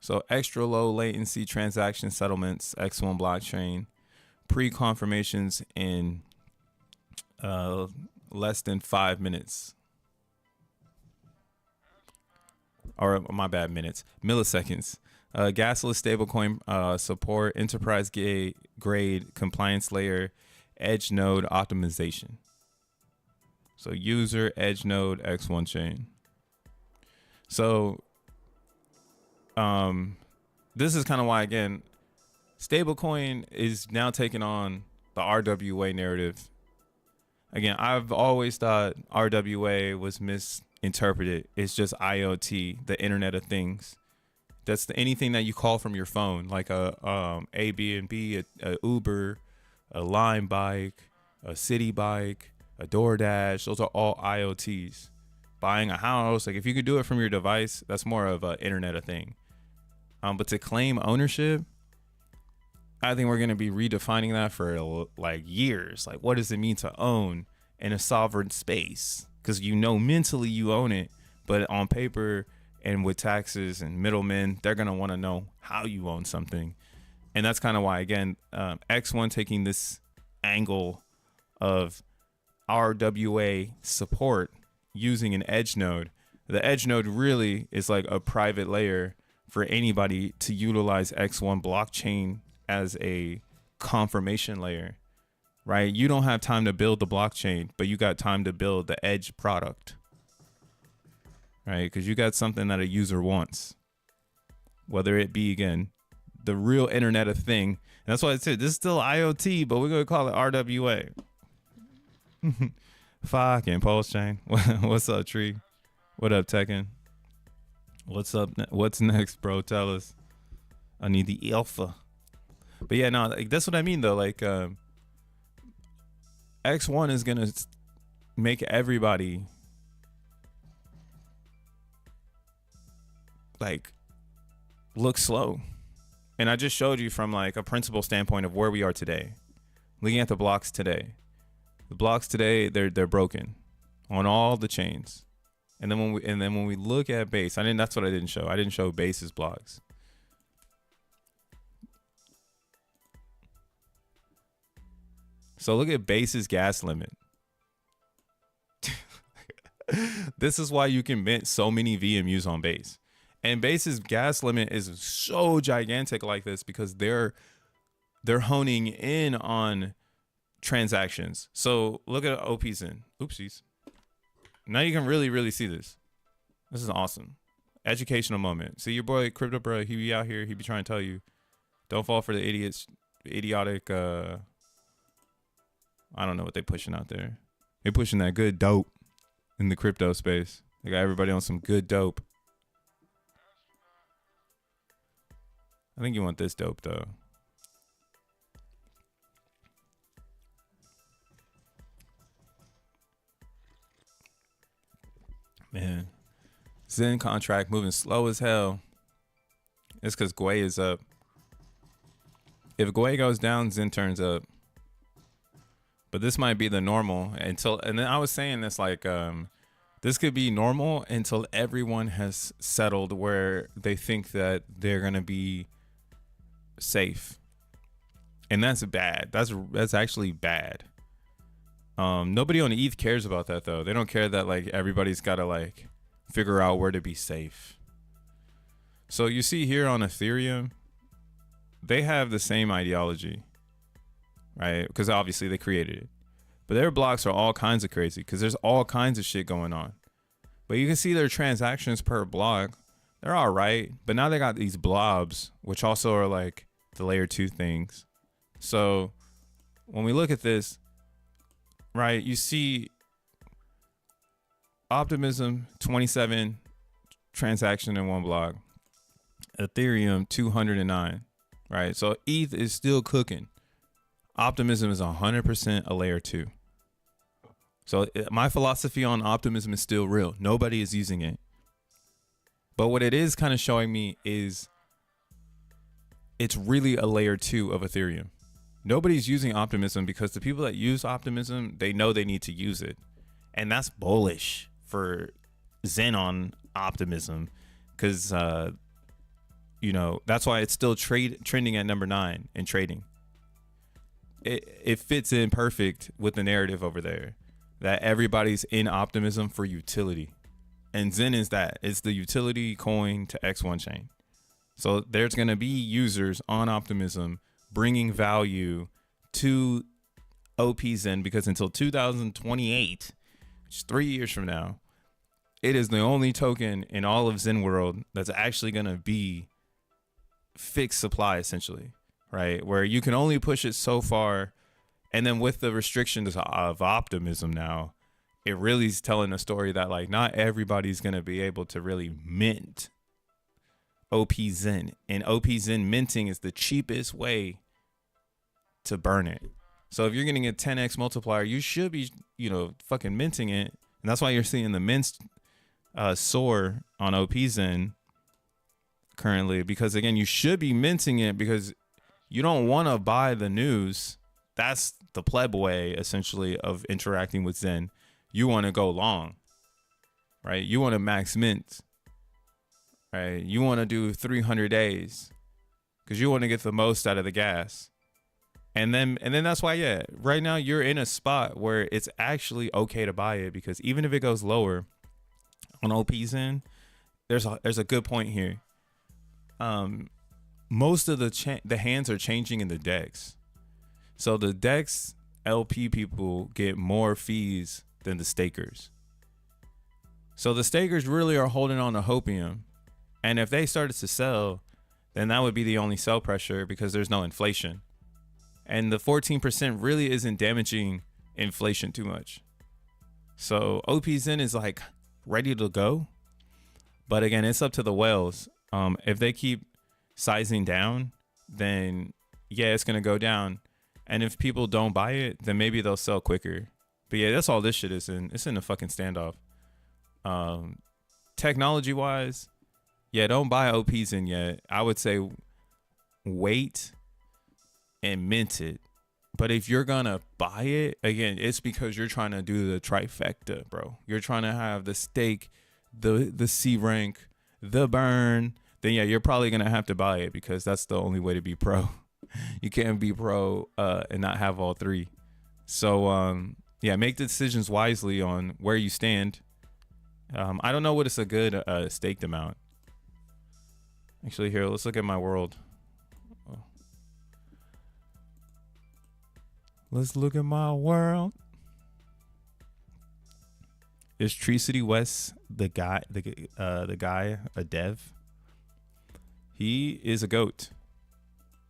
So extra low latency transaction settlements, X1 blockchain, pre-confirmations in less than 5 minutes. Or my bad, minutes, milliseconds. Gasless stablecoin support, enterprise grade compliance layer, Edge Node optimization. So user Edge Node X1 chain. So this is kind of why, again, stablecoin is now taking on the RWA narrative. Again, I've always thought RWA was misinterpreted. It's just IoT, the Internet of Things. That's anything that you call from your phone, like a Airbnb, a Uber, a Lime bike, a City bike, a DoorDash. Those are all IoTs. Buying a house, like if you could do it from your device, that's more of an Internet of Thing. But to claim ownership, I think we're going to be redefining that for like years. Like, what does it mean to own in a sovereign space? Because mentally you own it, but on paper and with taxes and middlemen, they're going to want to know how you own something. And that's kind of why, again, X1 taking this angle of RWA support using an edge node. The edge node really is like a private layer for anybody to utilize X1 blockchain as a confirmation layer, right? You don't have time to build the blockchain, but you got time to build the edge product, right? Because you got something that a user wants, whether it be, again, the real Internet of Thing. And that's why I said this is still IoT, but we're going to call it RWA. Fucking Pulse Chain. What's up, Tree? What up, Tekken? What's up? What's next, bro? Tell us. I need the alpha. But yeah, no, like, that's what I mean, though. Like, X1 is going to make everybody, like, look slow. And I just showed you from, like, a principle standpoint of where we are today. Looking at the blocks today. The blocks today, they're broken on all the chains. And then when we look at base, that's what I didn't show. I didn't show base's blocks. So look at base's gas limit. This is why you can mint so many VMUs on base. And base's gas limit is so gigantic like this because they're honing in on transactions. So look at OPSN. Oopsies. Now you can really see this. This is awesome. Educational moment. See your boy Crypto Bro, he be out here, he be trying to tell you, don't fall for the idiotic I don't know what they pushing out there. They pushing that good dope in the crypto space. They got everybody on some good dope. I think you want this dope though. Man, Zen contract moving slow as hell. It's because Gwei is up. If Gwei goes down, Zen turns up. But this might be the normal and then I was saying this like, this could be normal until everyone has settled where they think that they're going to be safe. And that's bad. That's actually bad. Nobody on ETH cares about that though. They don't care that like everybody's got to like figure out where to be safe. So you see here on Ethereum, they have the same ideology, right? Because obviously they created it, but their blocks are all kinds of crazy because there's all kinds of shit going on. But you can see their transactions per block, they're all right. But now they got these blobs, which also are like the layer 2 things. So when we look at this, right, you see Optimism 27 transaction in one block, Ethereum 209, right? So ETH is still cooking. Optimism is 100% a layer 2. So my philosophy on Optimism is still real. Nobody is using it. But what it is kind of showing me is it's really a layer 2 of Ethereum. Nobody's using Optimism because the people that use Optimism, they know they need to use it. And that's bullish for Zen on Optimism because, you know, that's why it's still trending at number 9 in trading. It fits in perfect with the narrative over there that everybody's in Optimism for utility. And Zen is that. It's the utility coin to X1 chain. So there's going to be users on Optimism bringing value to OPSN because until 2028, which is 3 years from now, it is the only token in all of Zen world that's actually going to be fixed supply essentially, right? Where you can only push it so far And then with the restrictions of Optimism now, it really is telling a story that like not everybody's going to be able to really mint OPZen. And OPZen minting is the cheapest way to burn it. So if you're getting a 10x multiplier, you should be, fucking minting it. And that's why you're seeing the mints soar on OPZen currently, because again, you should be minting it because you don't want to buy the news. That's the pleb way, essentially, of interacting with Zen. You want to go long, right? You want to max mint, right? You want to do 300 days because you want to get the most out of the gas. And then that's why, yeah, right now you're in a spot where it's actually okay to buy it, because even if it goes lower on OPZen, there's a good point here. Most of the hands are changing in the DEX. So the DEX LP people get more fees than the stakers. So the stakers really are holding on to hopium. And if they started to sell, then that would be the only sell pressure because there's no inflation. And the 14% really isn't damaging inflation too much. So OPZen is like ready to go. But again, it's up to the whales. If they keep sizing down, then yeah, it's going to go down. And if people don't buy it, then maybe they'll sell quicker. But yeah, that's all this shit is in. It's in a fucking standoff. Technology wise, yeah, don't buy OPZen yet. I would say wait and mint it. But if you're gonna buy it, again, it's because you're trying to do the trifecta, bro. You're trying to have the stake, the C rank, the burn. Then yeah, you're probably gonna have to buy it because that's the only way to be pro. You can't be pro and not have all three. So yeah, make the decisions wisely on where you stand. I don't know what is a good staked amount. Actually, here, let's look at my world. Oh. Let's look at my world. Is Tree City West the guy, a dev? He is a goat.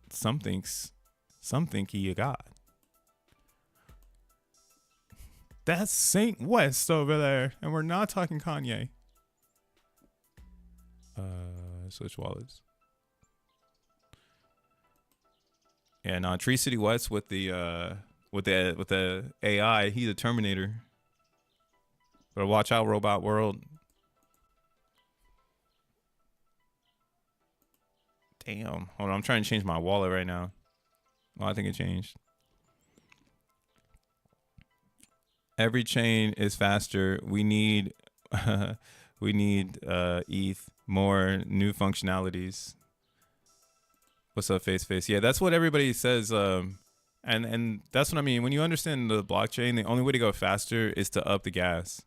Some think he a god. That's Saint West over there, and we're not talking Kanye. Switch wallets. Yeah, no, Tree City West with the AI, he's a Terminator. But watch out, Robot World. Damn. Hold on, I'm trying to change my wallet right now. Oh, I think it changed. Every chain is faster. We need ETH, more new functionalities. What's up, Face? Yeah, that's what everybody says. And that's what I mean. When you understand the blockchain, the only way to go faster is to up the gas.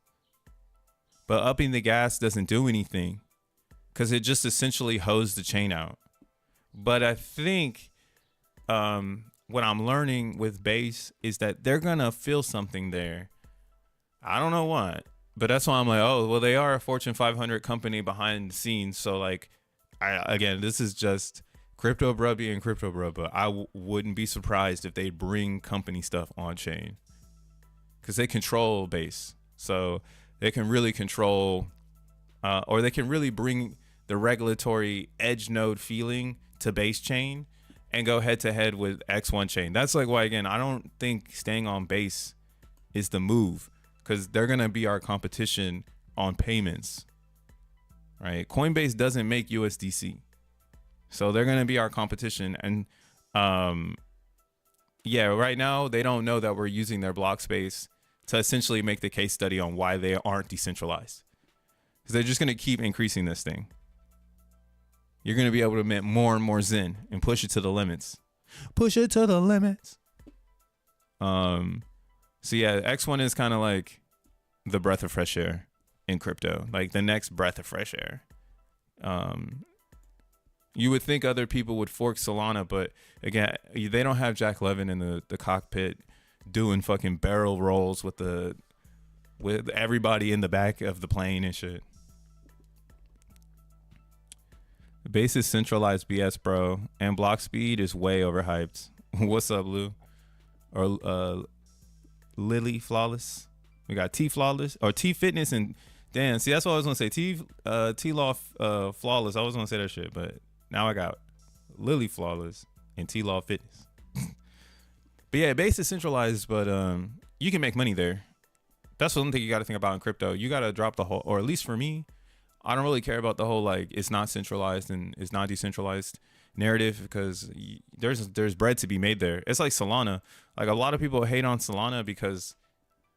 But upping the gas doesn't do anything because it just essentially hoses the chain out. But I think what I'm learning with Base is that they're going to feel something there. I don't know what, but that's why I'm like, oh, well, they are a Fortune 500 company behind the scenes. So like, again, this is just crypto bruh being crypto bruh, but I wouldn't be surprised if they bring company stuff on chain because they control Base. So they can really control, or they can really bring the regulatory edge node feeling to Base chain and go head to head with X1 chain. That's like why, again, I don't think staying on Base is the move because they're going to be our competition on payments, right? Coinbase doesn't make USDC. So they're going to be our competition. And yeah, right now they don't know that we're using their block space to essentially make the case study on why they aren't decentralized. Because they're just going to keep increasing this thing. You're going to be able to mint more and more Zen and push it to the limits. Push it to the limits. So yeah, X1 is kind of like the breath of fresh air in crypto, like the next breath of fresh air. You would think other people would fork Solana, but again, they don't have Jack Levin in the cockpit doing fucking barrel rolls with everybody in the back of the plane and shit. The base is centralized BS, bro, and block speed is way overhyped. What's up, Lou? or Lily Flawless. We got T Flawless or T Fitness and damn. See, that's what I was gonna say. T Law Flawless. I was gonna say that shit, but now I got Lily Flawless and T Law Fitness. But yeah, base is centralized, but you can make money there. That's one thing you got to think about in crypto. You got to drop the whole, or at least for me, I don't really care about the whole like it's not centralized and it's not decentralized narrative, because there's bread to be made there. It's like Solana. Like a lot of people hate on Solana because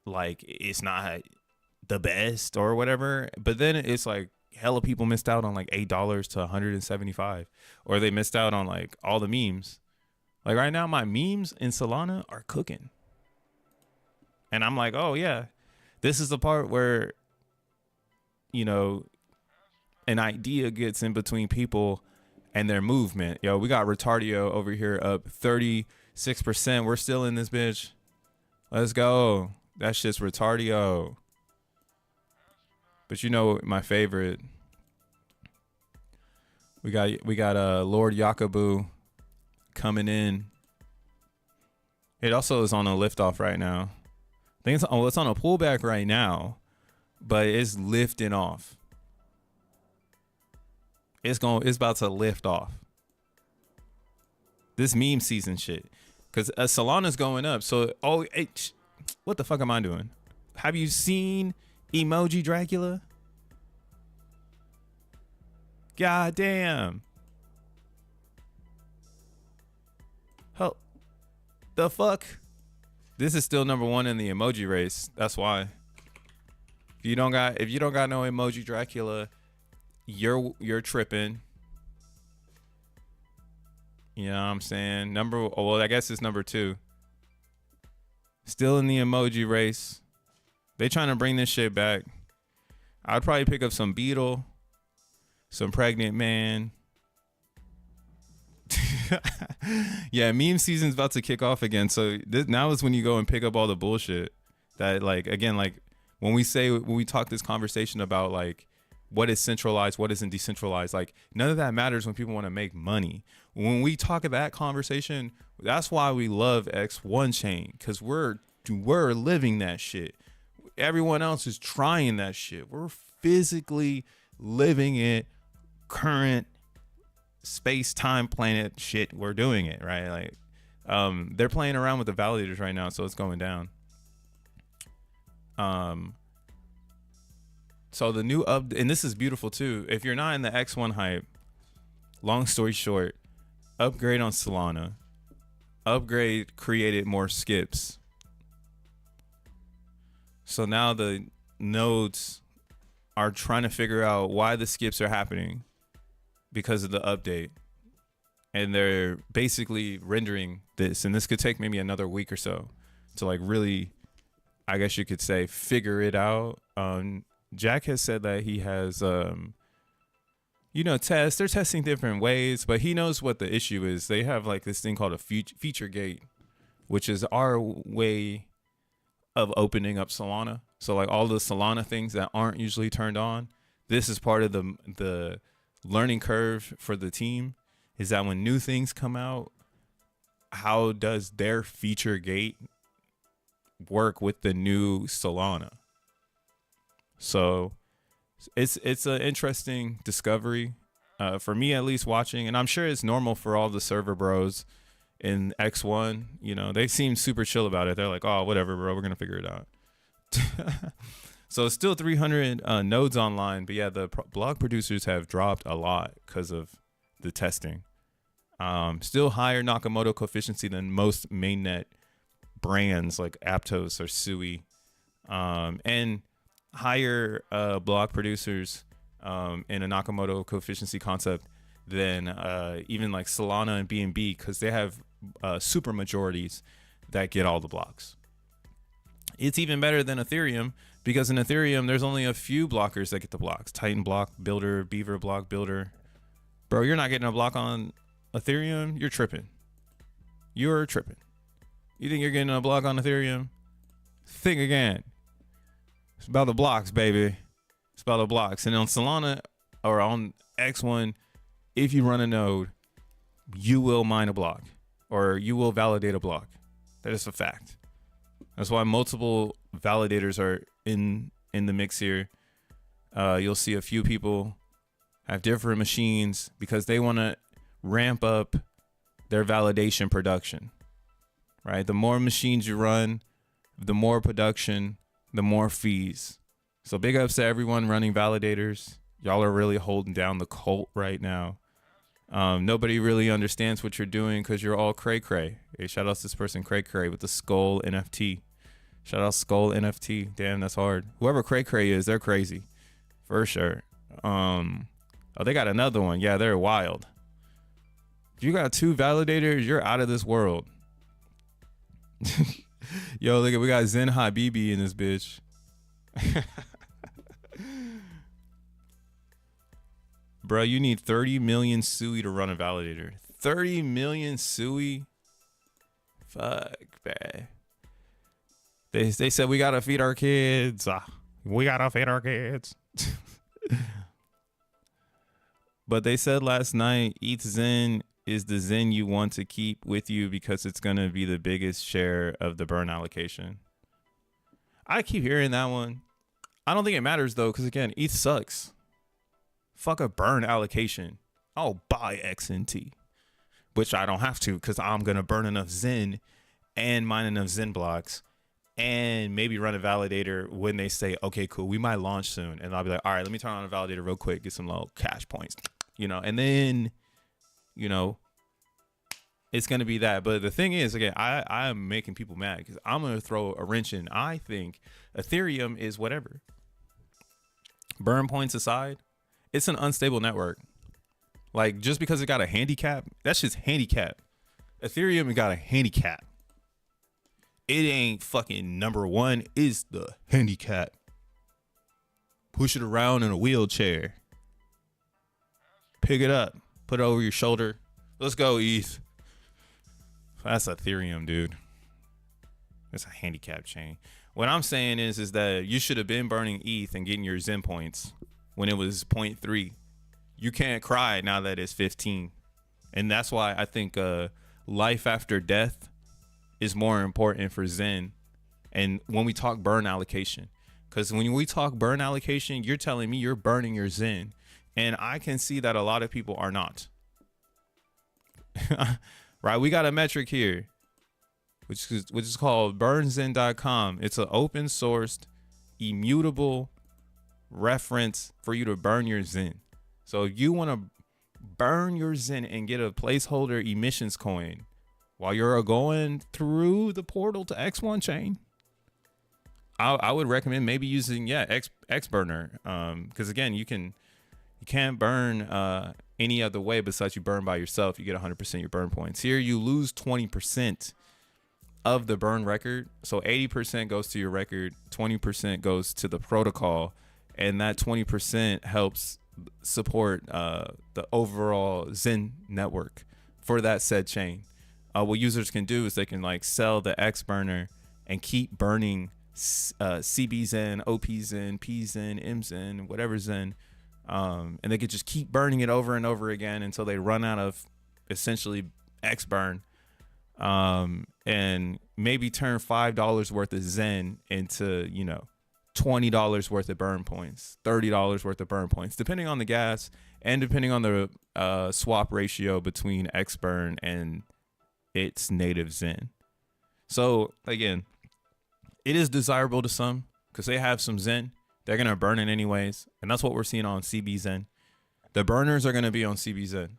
like it's not the best or whatever, but then it's like hella people missed out on like $8 to 175, or they missed out on like all the memes. Like right now, my memes in Solana are cooking. And I'm like, oh yeah, this is the part where, you know, an idea gets in between people and their movement. Yo, we got Retardio over here up 36%. We're still in this bitch. Let's go. That shit's Retardio. But you know my favorite. We got Lord Yakubu coming in. It also is on a liftoff right now. I think it's on a pullback right now, but it's lifting off. It's about to lift off. This meme season shit, because Solana's going up. So what the fuck am I doing? Have you seen Emoji Dracula? God damn. Hell, the fuck? This is still number one in the emoji race. That's why. If you don't got no Emoji Dracula, you're tripping. You know what I'm saying? I guess it's number 2. Still in the emoji race. They trying to bring this shit back. I'd probably pick up some Beetle, some Pregnant Man. Yeah, meme season's about to kick off again. So now is when you go and pick up all the bullshit that, like, again, like when we talk this conversation about like what is centralized, what isn't decentralized, like none of that matters when people want to make money. When we talk of that conversation, that's why we love X1 chain, because we're living that shit. Everyone else is trying that shit. We're physically living it. Current space time planet shit, we're doing it, right? Like they're playing around with the validators right now, so it's going down. So the new and this is beautiful too. If you're not in the X1 hype, long story short, upgrade on Solana. Upgrade created more skips. So now the nodes are trying to figure out why the skips are happening because of the update. And they're basically rendering this. And this could take maybe another week or so to like really, I guess you could say, figure it out. Jack has said that he has, tests. They're testing different ways, but he knows what the issue is. They have like this thing called a feature gate, which is our way of opening up Solana. So like all the Solana things that aren't usually turned on, this is part of the learning curve for the team, is that when new things come out, how does their feature gate work with the new Solana? So it's an interesting discovery for me, at least, watching, and I'm sure it's normal for all the server bros in X1. You know, they seem super chill about it. They're like, oh, whatever, bro, we're gonna figure it out. So it's still 300 nodes online, but yeah, the block producers have dropped a lot because of the testing. Still higher Nakamoto coefficient than most mainnet brands like Aptos or Sui, and higher block producers in a Nakamoto coefficient concept than even like Solana and BNB, because they have super majorities that get all the blocks. It's even better than Ethereum, because in Ethereum there's only a few blockers that get the blocks. Titan block builder, Beaver block builder. Bro, you're not getting a block on Ethereum. You're tripping. You're tripping. You think you're getting a block on Ethereum? Think again. It's about the blocks, baby. It's about the blocks. And on Solana or on X1, if you run a node, you will mine a block or you will validate a block. That is a fact. That's why multiple validators are in the mix here. You'll see a few people have different machines because they want to ramp up their validation production, right? The more machines you run, the more production, the more fees. So big ups to everyone running validators. Y'all are really holding down the cult right now. Nobody really understands what you're doing because you're all cray cray. Hey, shout out to this person cray cray with the skull NFT. Shout out skull NFT. Damn, that's hard. Whoever cray cray is, they're crazy for sure. Oh, they got another one. Yeah, they're wild. If you got 2 validators, you're out of this world. Yo, look at, we got Zen Habibi in this bitch. Bro, you need 30 million SUI to run a validator. 30 million SUI? Fuck, man. They said we gotta feed our kids. We gotta feed our kids. But they said last night, XEN is the Zen you want to keep with you because it's gonna be the biggest share of the burn allocation. I keep hearing that one. I don't think it matters though, because again, ETH sucks. Fuck a burn allocation. I'll buy XNT, which I don't have to because I'm going to burn enough Zen and mine enough XENblocks and maybe run a validator when they say, okay, cool, we might launch soon. And I'll be like, all right, let me turn on a validator real quick, get some low cash points, you know, and then, you know, it's going to be that. But the thing is, again, I am making people mad because I'm going to throw a wrench in. I think Ethereum is whatever. Burn points aside, it's an unstable network. Like, just because it got a handicap, that's just handicap. Ethereum got a handicap. It ain't fucking number one, it's the handicap. Push it around in a wheelchair. Pick it up. Put it over your shoulder. Let's go, ETH. That's Ethereum, dude. It's a handicap chain. What I'm saying is that you should have been burning ETH and getting your Zen points when it was 0.3. You can't cry now that it's 15. And that's why I think life after death is more important for Zen. And when we talk burn allocation, because when we talk burn allocation, you're telling me you're burning your Zen. And I can see that a lot of people are not. Right? We got a metric here, which is called burnzen.com. It's an open sourced, immutable reference for you to burn your Zen. So if you want to burn your Zen and get a placeholder emissions coin while you're going through the portal to X1 chain, I would recommend maybe using Xburner, because again, you can't burn any other way besides you burn by yourself. You get 100% your burn points. Here you lose 20% of the burn record, so 80% goes to your record, 20% goes to the protocol, and that 20% helps support the overall Zen network for that said chain. What users can do is they can like sell the X burner and keep burning CBZen, OPZen, PZen, MZen, whatever Zen, and they could just keep burning it over and over again until they run out of essentially X burn, and maybe turn $5 worth of Zen into, you know, $20 worth of burn points, $30 worth of burn points, depending on the gas and depending on the swap ratio between Xburn and its native Zen. So again, it is desirable to some because they have some Zen. They're going to burn it anyways. And that's what we're seeing on CBZen. The burners are going to be on CBZen.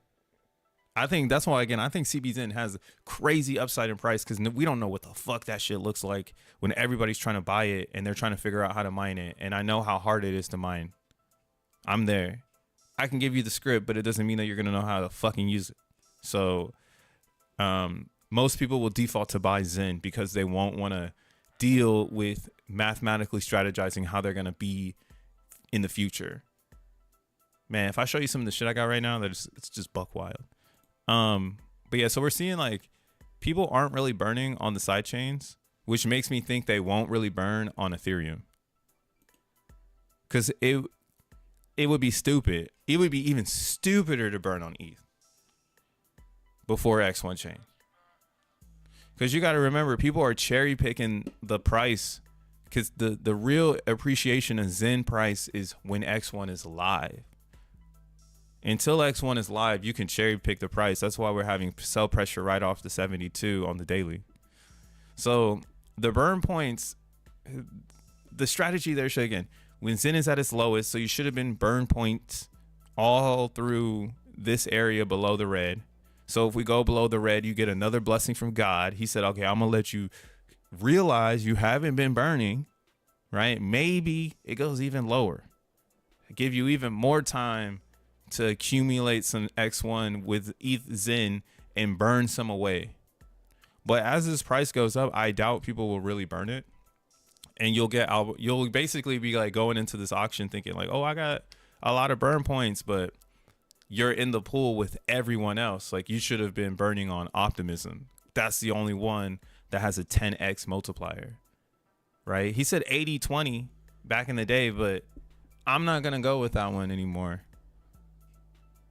I think that's why, again, I think CBZen has crazy upside in price because we don't know what the fuck that shit looks like when everybody's trying to buy it and they're trying to figure out how to mine it. And I know how hard it is to mine. I'm there. I can give you the script, but it doesn't mean that you're going to know how to fucking use it. So most people will default to buy Zen because they won't want to deal with mathematically strategizing how they're going to be in the future. Man, if I show you some of the shit I got right now, it's just buck wild. But yeah, so we're seeing like people aren't really burning on the side chains, which makes me think they won't really burn on Ethereum. Cause it would be stupid. It would be even stupider to burn on ETH before X1 chain. Because you got to remember, people are cherry picking the price. Because the real appreciation of Zen price is when X1 is live. Until X1 is live, you can cherry pick the price. That's why we're having sell pressure right off the 72 on the daily. So the burn points, the strategy there should, again, when Zen is at its lowest, so you should have been burn points all through this area below the red. So if we go below the red, you get another blessing from God. He said, okay, I'm going to let you realize you haven't been burning, right? Maybe it goes even lower. Give you even more time to accumulate some X1 with ETH Zen and burn some away. But as this price goes up, I doubt people will really burn it. And you'll basically be like going into this auction thinking like, oh, I got a lot of burn points, but you're in the pool with everyone else. Like, you should have been burning on Optimism. That's the only one that has a 10x multiplier, right? He said 80-20 back in the day, but I'm not going to go with that one anymore.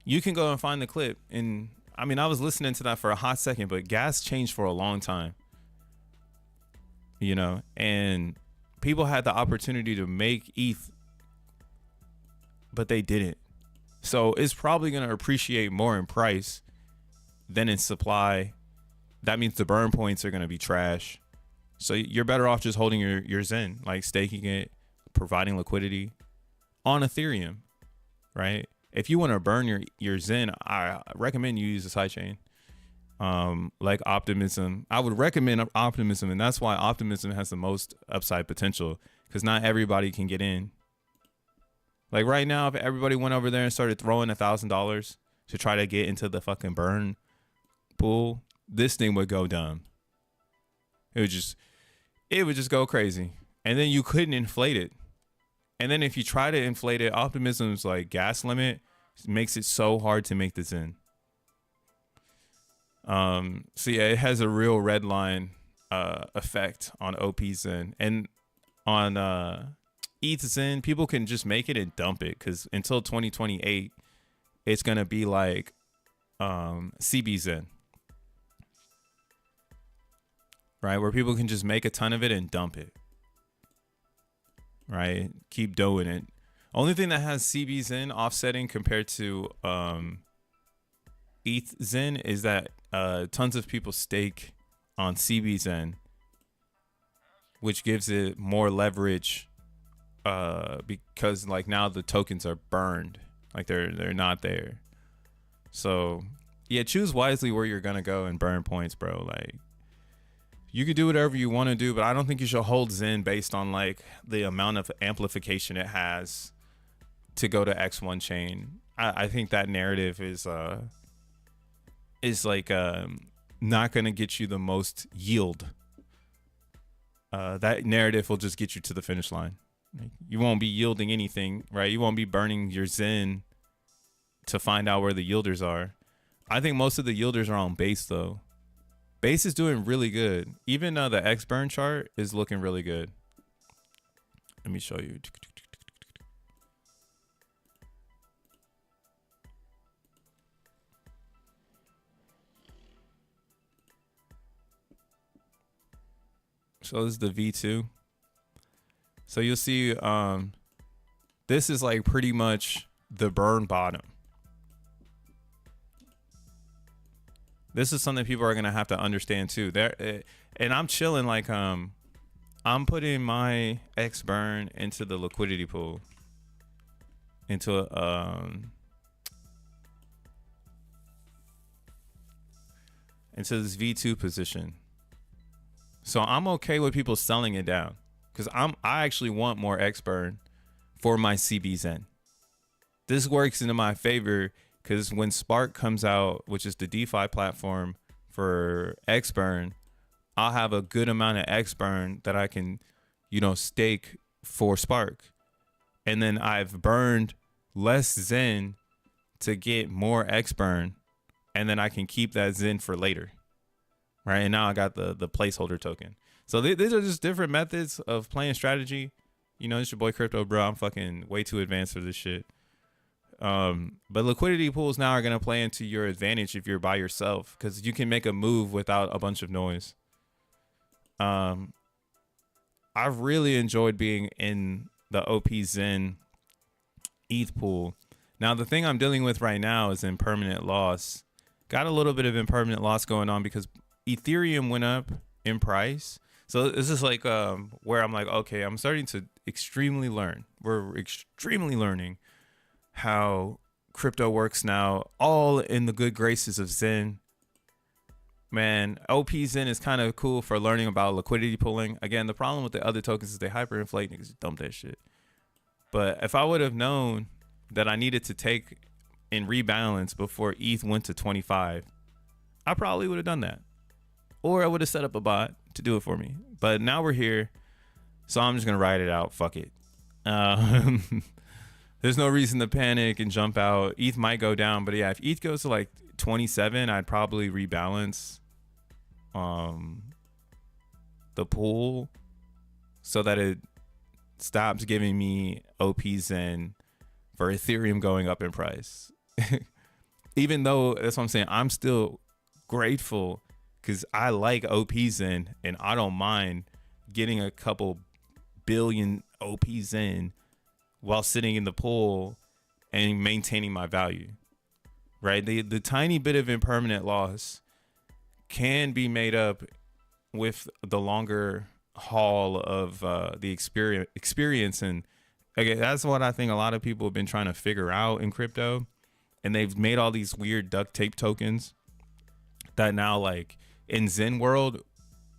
You can go and find the clip. And I mean, I was listening to that for a hot second, but gas changed for a long time, you know, and people had the opportunity to make ETH, but they didn't. So it's probably going to appreciate more in price than in supply. That means the burn points are going to be trash. So you're better off just holding your Zen, like staking it, providing liquidity on Ethereum, right? If you want to burn your Zen, I recommend you use a sidechain like Optimism. I would recommend Optimism, and that's why Optimism has the most upside potential, because not everybody can get in. Like right now, if everybody went over there and started throwing $1,000 to try to get into the fucking burn pool, this thing would go dumb. It would just go crazy. And then you couldn't inflate it. And then if you try to inflate it, Optimism's like gas limit makes it so hard to make this in. So yeah, it has a real red line effect on OP Zen. And on ETH Zen, people can just make it and dump it, because until 2028, it's gonna be like CB Zen, right? Where people can just make a ton of it and dump it, right? Keep doing it. Only thing that has CB Zen offsetting compared to ETH Zen is that tons of people stake on CB Zen, which gives it more leverage. Because like now the tokens are burned, like they're not there. So yeah, choose wisely where you're gonna go and burn points, bro. Like, you could do whatever you want to do, but I don't think you should hold Zen based on like the amount of amplification it has to go to X1 chain. I think that narrative is like not gonna get you the most yield. That narrative will just get you to the finish line. You won't be yielding anything, right? You won't be burning your Zen to find out where the yielders are. I think most of the yielders are on base though. Base is doing really good. Even the X burn chart is looking really good. Let me show you. So this is the V2. So you'll see this is like pretty much the burn bottom. This is something people are going to have to understand too. And I'm chilling, like I'm putting my X burn into the liquidity pool, into this V2 position. So I'm okay with people selling it down, because I actually want more X burn for my CB Zen. This works into my favor, because when Spark comes out, which is the DeFi platform for X burn, I'll have a good amount of X burn that I can, stake for Spark. And then I've burned less Zen to get more X burn, and then I can keep that Zen for later. Right. And now I got the placeholder token. So these are just different methods of playing strategy. It's your boy Crypto, bro. I'm fucking way too advanced for this shit. But liquidity pools now are going to play into your advantage if you're by yourself, because you can make a move without a bunch of noise. I've really enjoyed being in the OPZen ETH pool. Now, the thing I'm dealing with right now is impermanent loss. Got a little bit of impermanent loss going on because Ethereum went up in price. So this is like where I'm like, okay, I'm starting to extremely learn. We're extremely learning how crypto works now, all in the good graces of Zen. Man, OPZen is kind of cool for learning about liquidity pooling. Again, the problem with the other tokens is they hyperinflate. Niggas dump that shit. But if I would have known that I needed to take and rebalance before ETH went to 25, I probably would have done that. Or I would have set up a bot to do it for me. But now we're here, so I'm just going to ride it out. Fuck it. There's no reason to panic and jump out. ETH might go down, but yeah, if ETH goes to like 27, I'd probably rebalance the pool so that it stops giving me OPZen for Ethereum going up in price. Even though, that's what I'm saying, I'm still grateful because I like OPZen and I don't mind getting a couple billion OPZen while sitting in the pool and maintaining my value, right? The tiny bit of impermanent loss can be made up with the longer haul of the experience. And again, that's what I think a lot of people have been trying to figure out in crypto. And they've made all these weird duct tape tokens that now, like in Zen world,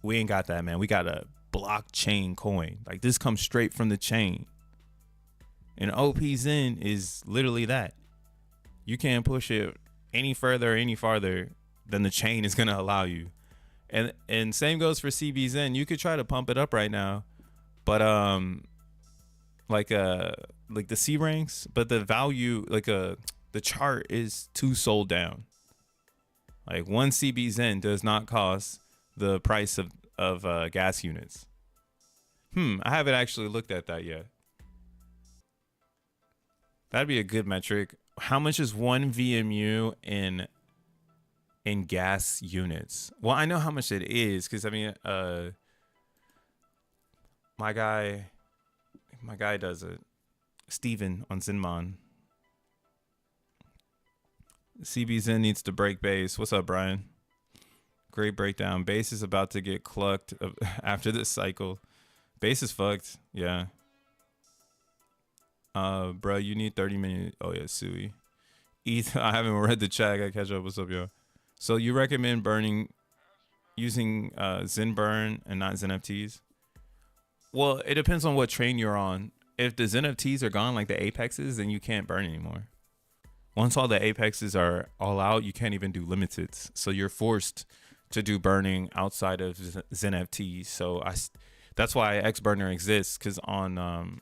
we ain't got that, man. We got a blockchain coin. Like this comes straight from the chain. And OPZen is literally that. You can't push it any further, any farther than the chain is going to allow you. And same goes for CBZen. You could try to pump it up right now, but like the C ranks, but the value, like the chart is too sold down. Like one CBZen does not cost the price of gas units. I haven't actually looked at that yet. That'd be a good metric. How much is one VMU in gas units? Well, I know how much it is because I mean, my guy does it. Steven on Zenmon. CBZen needs to break base. What's up, Brian? Great breakdown. Base is about to get clucked after this cycle. Base is fucked. Yeah. Bro, you need 30 minutes. Oh yeah, Sui. ETH. I haven't read the chat. I gotta catch up. What's up, yo? So you recommend using ZenBurn and not xeNFTs? Well, it depends on what train you're on. If the xeNFTs are gone, like the apexes, then you can't burn anymore. Once all the apexes are all out, you can't even do limiteds. So you're forced to do burning outside of xeNFTs. So that's why XBurner exists, because on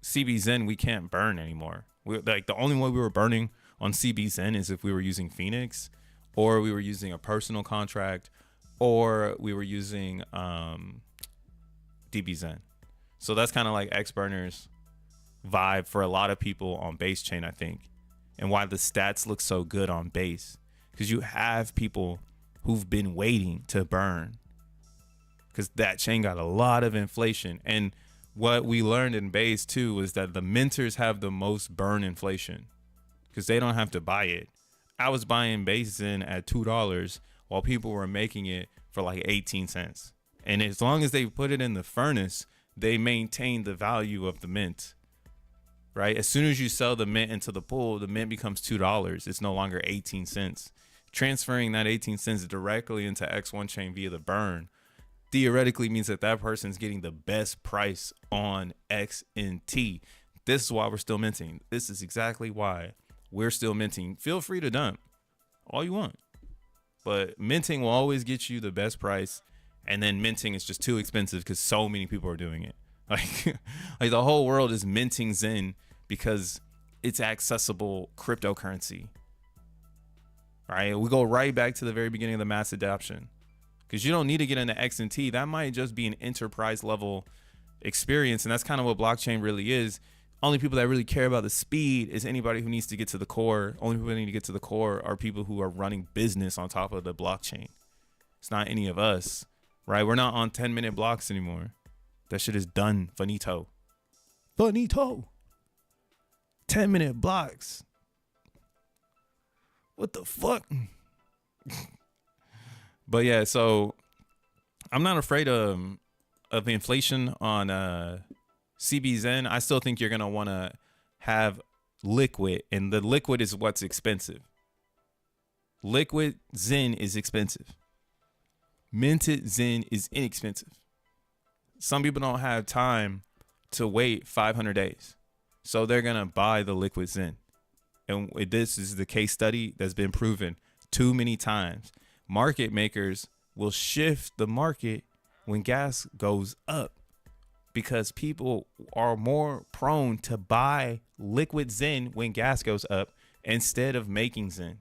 CBZen we can't burn anymore. Like the only way we were burning on CBZen is if we were using Phoenix, or we were using a personal contract, or we were using DBZen. So that's kind of like XBurner's vibe for a lot of people on base chain, I think, and why the stats look so good on base, because you have people who've been waiting to burn because that chain got a lot of inflation. And what we learned in base too was that the mentors have the most burn inflation because they don't have to buy it. I was buying BaseZen at $2 while people were making it for like 18 cents. And as long as they put it in the furnace, they maintain the value of the mint, right? As soon as you sell the mint into the pool, the mint becomes $2. It's no longer 18 cents. Transferring that 18 cents directly into X1 chain via the burn theoretically means that that person's getting the best price on XNT. This is why we're still minting. This is exactly why we're still minting. Feel free to dump all you want, but minting will always get you the best price. And then minting is just too expensive because so many people are doing it. Like the whole world is minting Zen because it's accessible cryptocurrency, right? We go right back to the very beginning of the mass adoption, because you don't need to get into XNT. That might just be an enterprise level experience. And that's kind of what blockchain really is. Only people that really care about the speed is anybody who needs to get to the core. Only people that need to get to the core are people who are running business on top of the blockchain. It's not any of us right? We're not on 10-minute blocks anymore. That shit is done. Finito. Finito. 10-minute blocks. What the fuck? But yeah, so I'm not afraid of inflation on CBZN. I still think you're gonna want to have liquid, and the liquid is what's expensive. Liquid Zen is expensive. Minted Zen is inexpensive. Some people don't have time to wait 500 days, so they're gonna buy the liquid Zen. And this is the case study that's been proven too many times. Market makers will shift the market when gas goes up because people are more prone to buy liquid Zen when gas goes up instead of making Zen.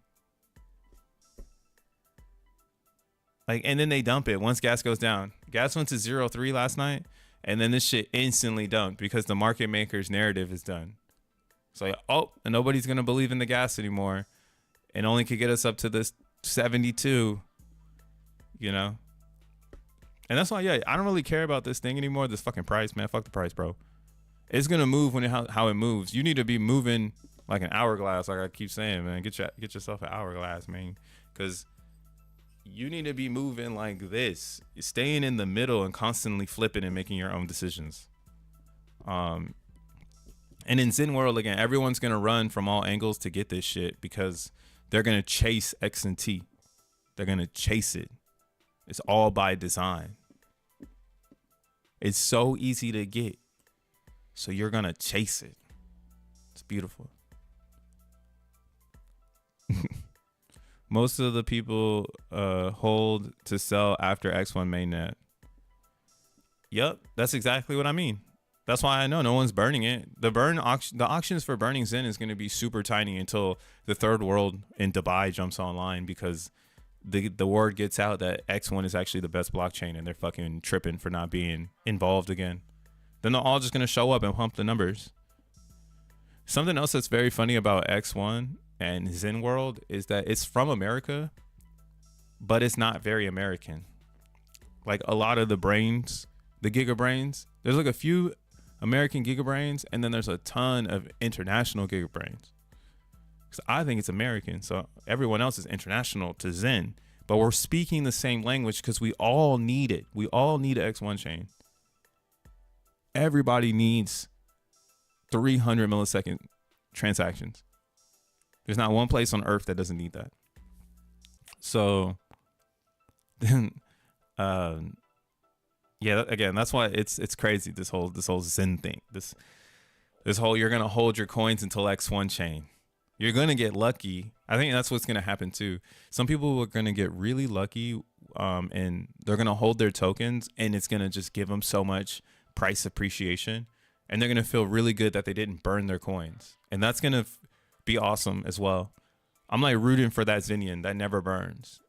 Like, and then they dump it once gas goes down. Gas went to 0.3 last night, and then this shit instantly dumped because the market maker's narrative is done. It's like, oh, and nobody's gonna believe in the gas anymore, and only could get us up to this 72, you know. And that's why, yeah, I don't really care about this thing anymore. This fucking price, man. Fuck the price, bro. It's gonna move when how it moves. You need to be moving like an hourglass, like I keep saying, man. Get yourself an hourglass, man, because you need to be moving like this, staying in the middle and constantly flipping and making your own decisions. And in Zen world, again, everyone's gonna run from all angles to get this shit because they're gonna chase X and T. They're gonna chase it. It's all by design. It's so easy to get, so you're gonna chase it. It's beautiful. Most of the people hold to sell after X1 mainnet. Yep, that's exactly what I mean. That's why I know no one's burning it. The auctions for burning Zen is going to be super tiny until the third world in Dubai jumps online, because the word gets out that X1 is actually the best blockchain and they're fucking tripping for not being involved again. Then they're all just going to show up and pump the numbers. Something else that's very funny about X1 and Zen world is that it's from America, but it's not very American. Like a lot of the brains, the gigabrains, there's like a few American gigabrains, and then there's a ton of international gigabrains. So I think it's American, so everyone else is international to Zen, but we're speaking the same language because we all need it. We all need an X1 chain. Everybody needs 300 millisecond transactions. There's not one place on earth that doesn't need that. So then, yeah, again, that's why it's crazy. This whole Zen thing, this whole, you're going to hold your coins until X1 chain. You're going to get lucky. I think that's what's going to happen too. Some people are going to get really lucky, and they're going to hold their tokens, and it's going to just give them so much price appreciation, and they're going to feel really good that they didn't burn their coins. And that's going to be awesome as well. I'm like rooting for that Zenian that never burns.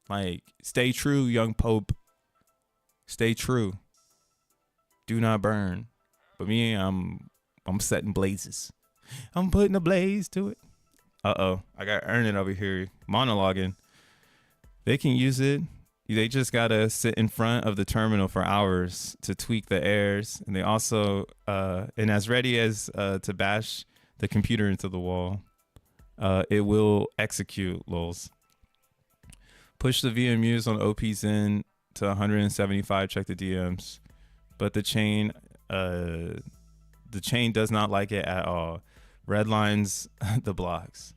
Like, stay true, young P.o.P. Stay true. Do not burn. But me, I'm setting blazes. I'm putting a blaze to it. Uh-oh. I got Earn It over here monologuing. They can use it. They just got to sit in front of the terminal for hours to tweak the errors. And they also, and as ready as to bash the computer into the wall, it will execute, lols. Push the VMUs on OPZen to 175, check the DMs. But the chain does not like it at all. Redlines the blocks.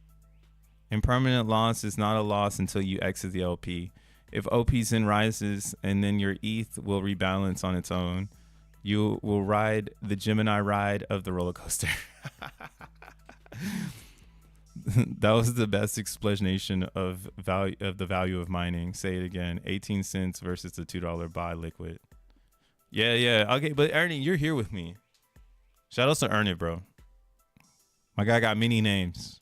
Impermanent loss is not a loss until you exit the LP. If OPZen rises and then your ETH will rebalance on its own, you will ride the Gemini ride of the roller coaster. That was the best explanation of the value of mining. Say it again. 18 cents versus the $2 buy liquid. Yeah. Okay, but Ernie, you're here with me. Shout outs to Earn It, bro. My guy got many names.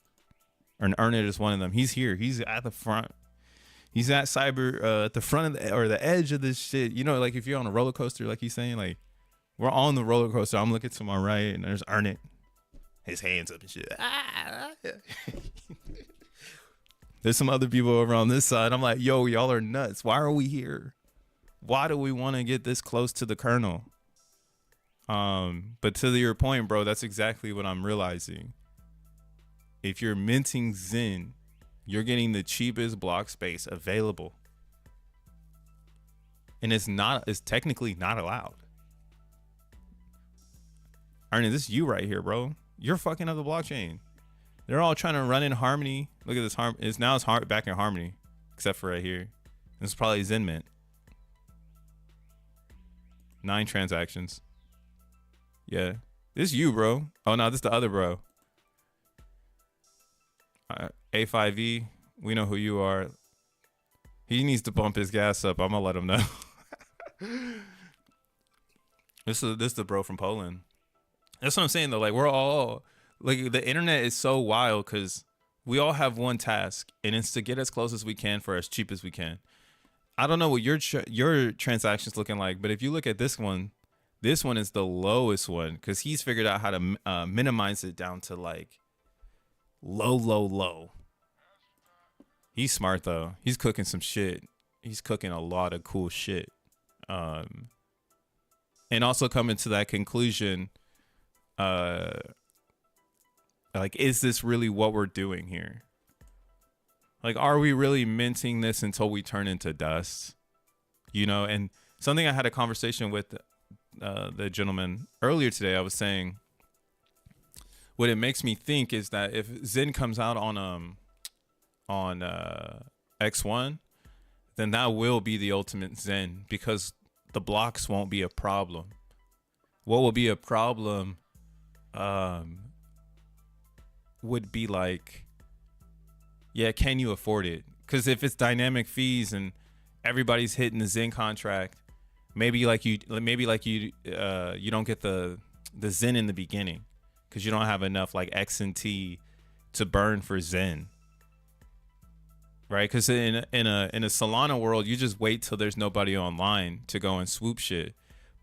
And Earn It is one of them. He's here. He's at the front. He's at cyber, at the front of the edge of this shit. You know, like if you're on a roller coaster, like he's saying, like we're on the roller coaster. I'm looking to my right, and there's Earn It. His hands up and shit. There's some other people over on this side. I'm like, yo, y'all are nuts. Why are we here? Why do we want to get this close to the kernel? But to your point, bro, that's exactly what I'm realizing. If you're minting XEN, you're getting the cheapest block space available. And it's technically not allowed. Ernie, this is you right here, bro. You're fucking up the blockchain. They're all trying to run in harmony. Look at this it's back in harmony, except for right here. This is probably XEN Mint. 9 transactions. Yeah, this is you, bro. Oh no, this is the other bro. A5E, we know who you are. He needs to bump his gas up. I'm gonna let him know. This is the bro from Poland. That's what I'm saying though. Like, we're all like, the internet is so wild because we all have one task, and it's to get as close as we can for as cheap as we can. I don't know what your transactions looking like, but if you look at this one is the lowest one because he's figured out how to minimize it down to like low. He's smart though. He's cooking some shit. He's cooking a lot of cool shit. And also coming to that conclusion, like, is this really what we're doing here? Like, are we really minting this until we turn into dust? You know, and something I had a conversation with the gentleman earlier today, I was saying, what it makes me think is that if XEN comes out on X1, then that will be the ultimate XEN because the blocks won't be a problem. What will be a problem would be like, yeah, can you afford it? Because if it's dynamic fees and everybody's hitting the XEN contract, maybe you don't get the XEN in the beginning because you don't have enough like XNT to burn for XEN, right? Because in a Solana world, you just wait till there's nobody online to go and swoop shit.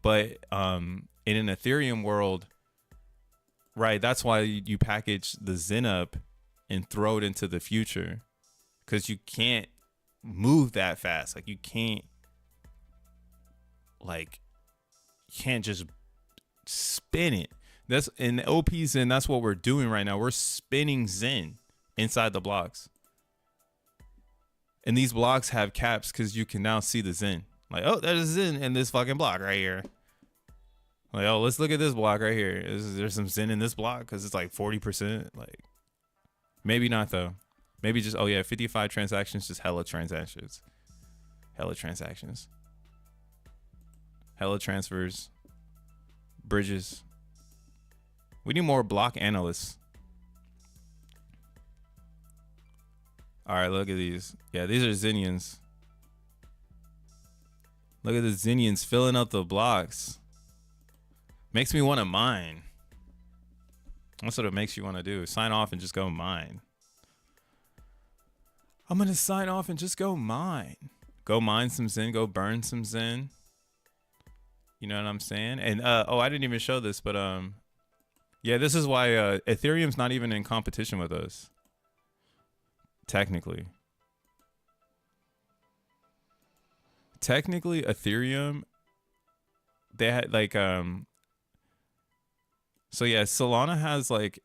But in an Ethereum world, right, that's why you package the XEN up and throw it into the future, because you can't move that fast. Like, you can't just spin it. That's in the OPs, and that's what we're doing right now. We're spinning XEN inside the blocks, and these blocks have caps because you can now see the XEN. Like, oh, there's XEN in this fucking block right here. Like, oh, let's look at this block right here. Is there some XEN in this block? Because it's like 40%. Like, maybe not though. Maybe just, oh yeah, 55 transactions, just hella transactions. Hella transactions. Hella transfers. Bridges. We need more block analysts. All right, look at these. Yeah, these are Xenians. Look at the Xenians filling up the blocks. Makes me want to mine. That's what it makes you want to do. Sign off and just go mine. I'm going to sign off and just go mine. Go mine some XEN. Go burn some XEN. You know what I'm saying? And, oh, I didn't even show this, but, yeah, this is why, Ethereum's not even in competition with us. Technically, Ethereum, they had like, so yeah, Solana has like,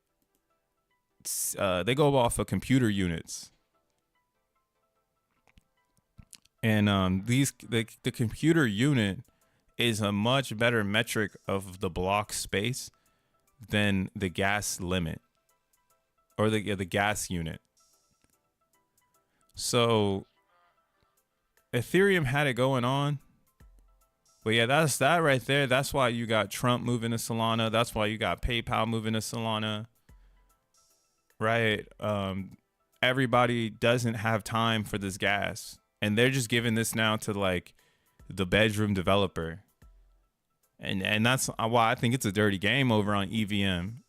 they go off of computer units. And the computer unit is a much better metric of the block space than the gas limit or the gas unit. So Ethereum had it going on. But yeah, that's that right there. That's why you got Trump moving to Solana. That's why you got PayPal moving to Solana. Right? Everybody doesn't have time for this gas. And they're just giving this now to like the bedroom developer. And that's why I think it's a dirty game over on EVM.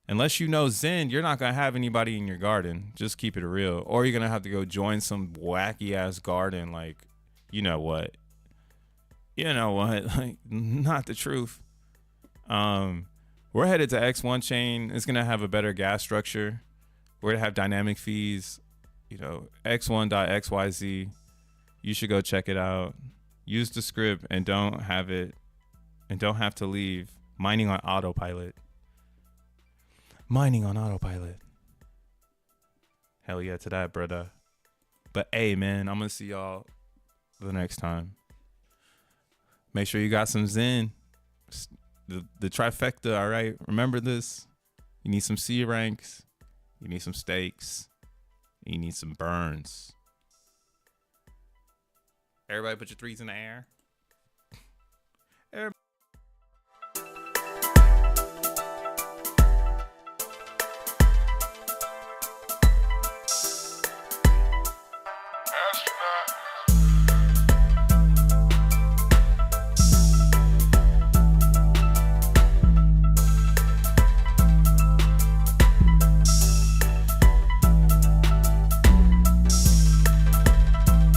Unless you know XEN, you're not going to have anybody in your garden. Just keep it real. Or you're going to have to go join some wacky ass garden. Like, you know what? Like, not the truth. We're headed to X1 chain. It's going to have a better gas structure. We're going to have dynamic fees. You know, x1.xyz. You should go check it out. use the script and don't have to leave mining on autopilot. Mining on autopilot. Hell yeah to that, brother. But hey, man, I'm gonna see y'all the next time. Make sure you got some Zen. The trifecta, all right? Remember this. You need some C ranks. You need some stakes. You need some burns. Everybody put your threes in the air. Everybody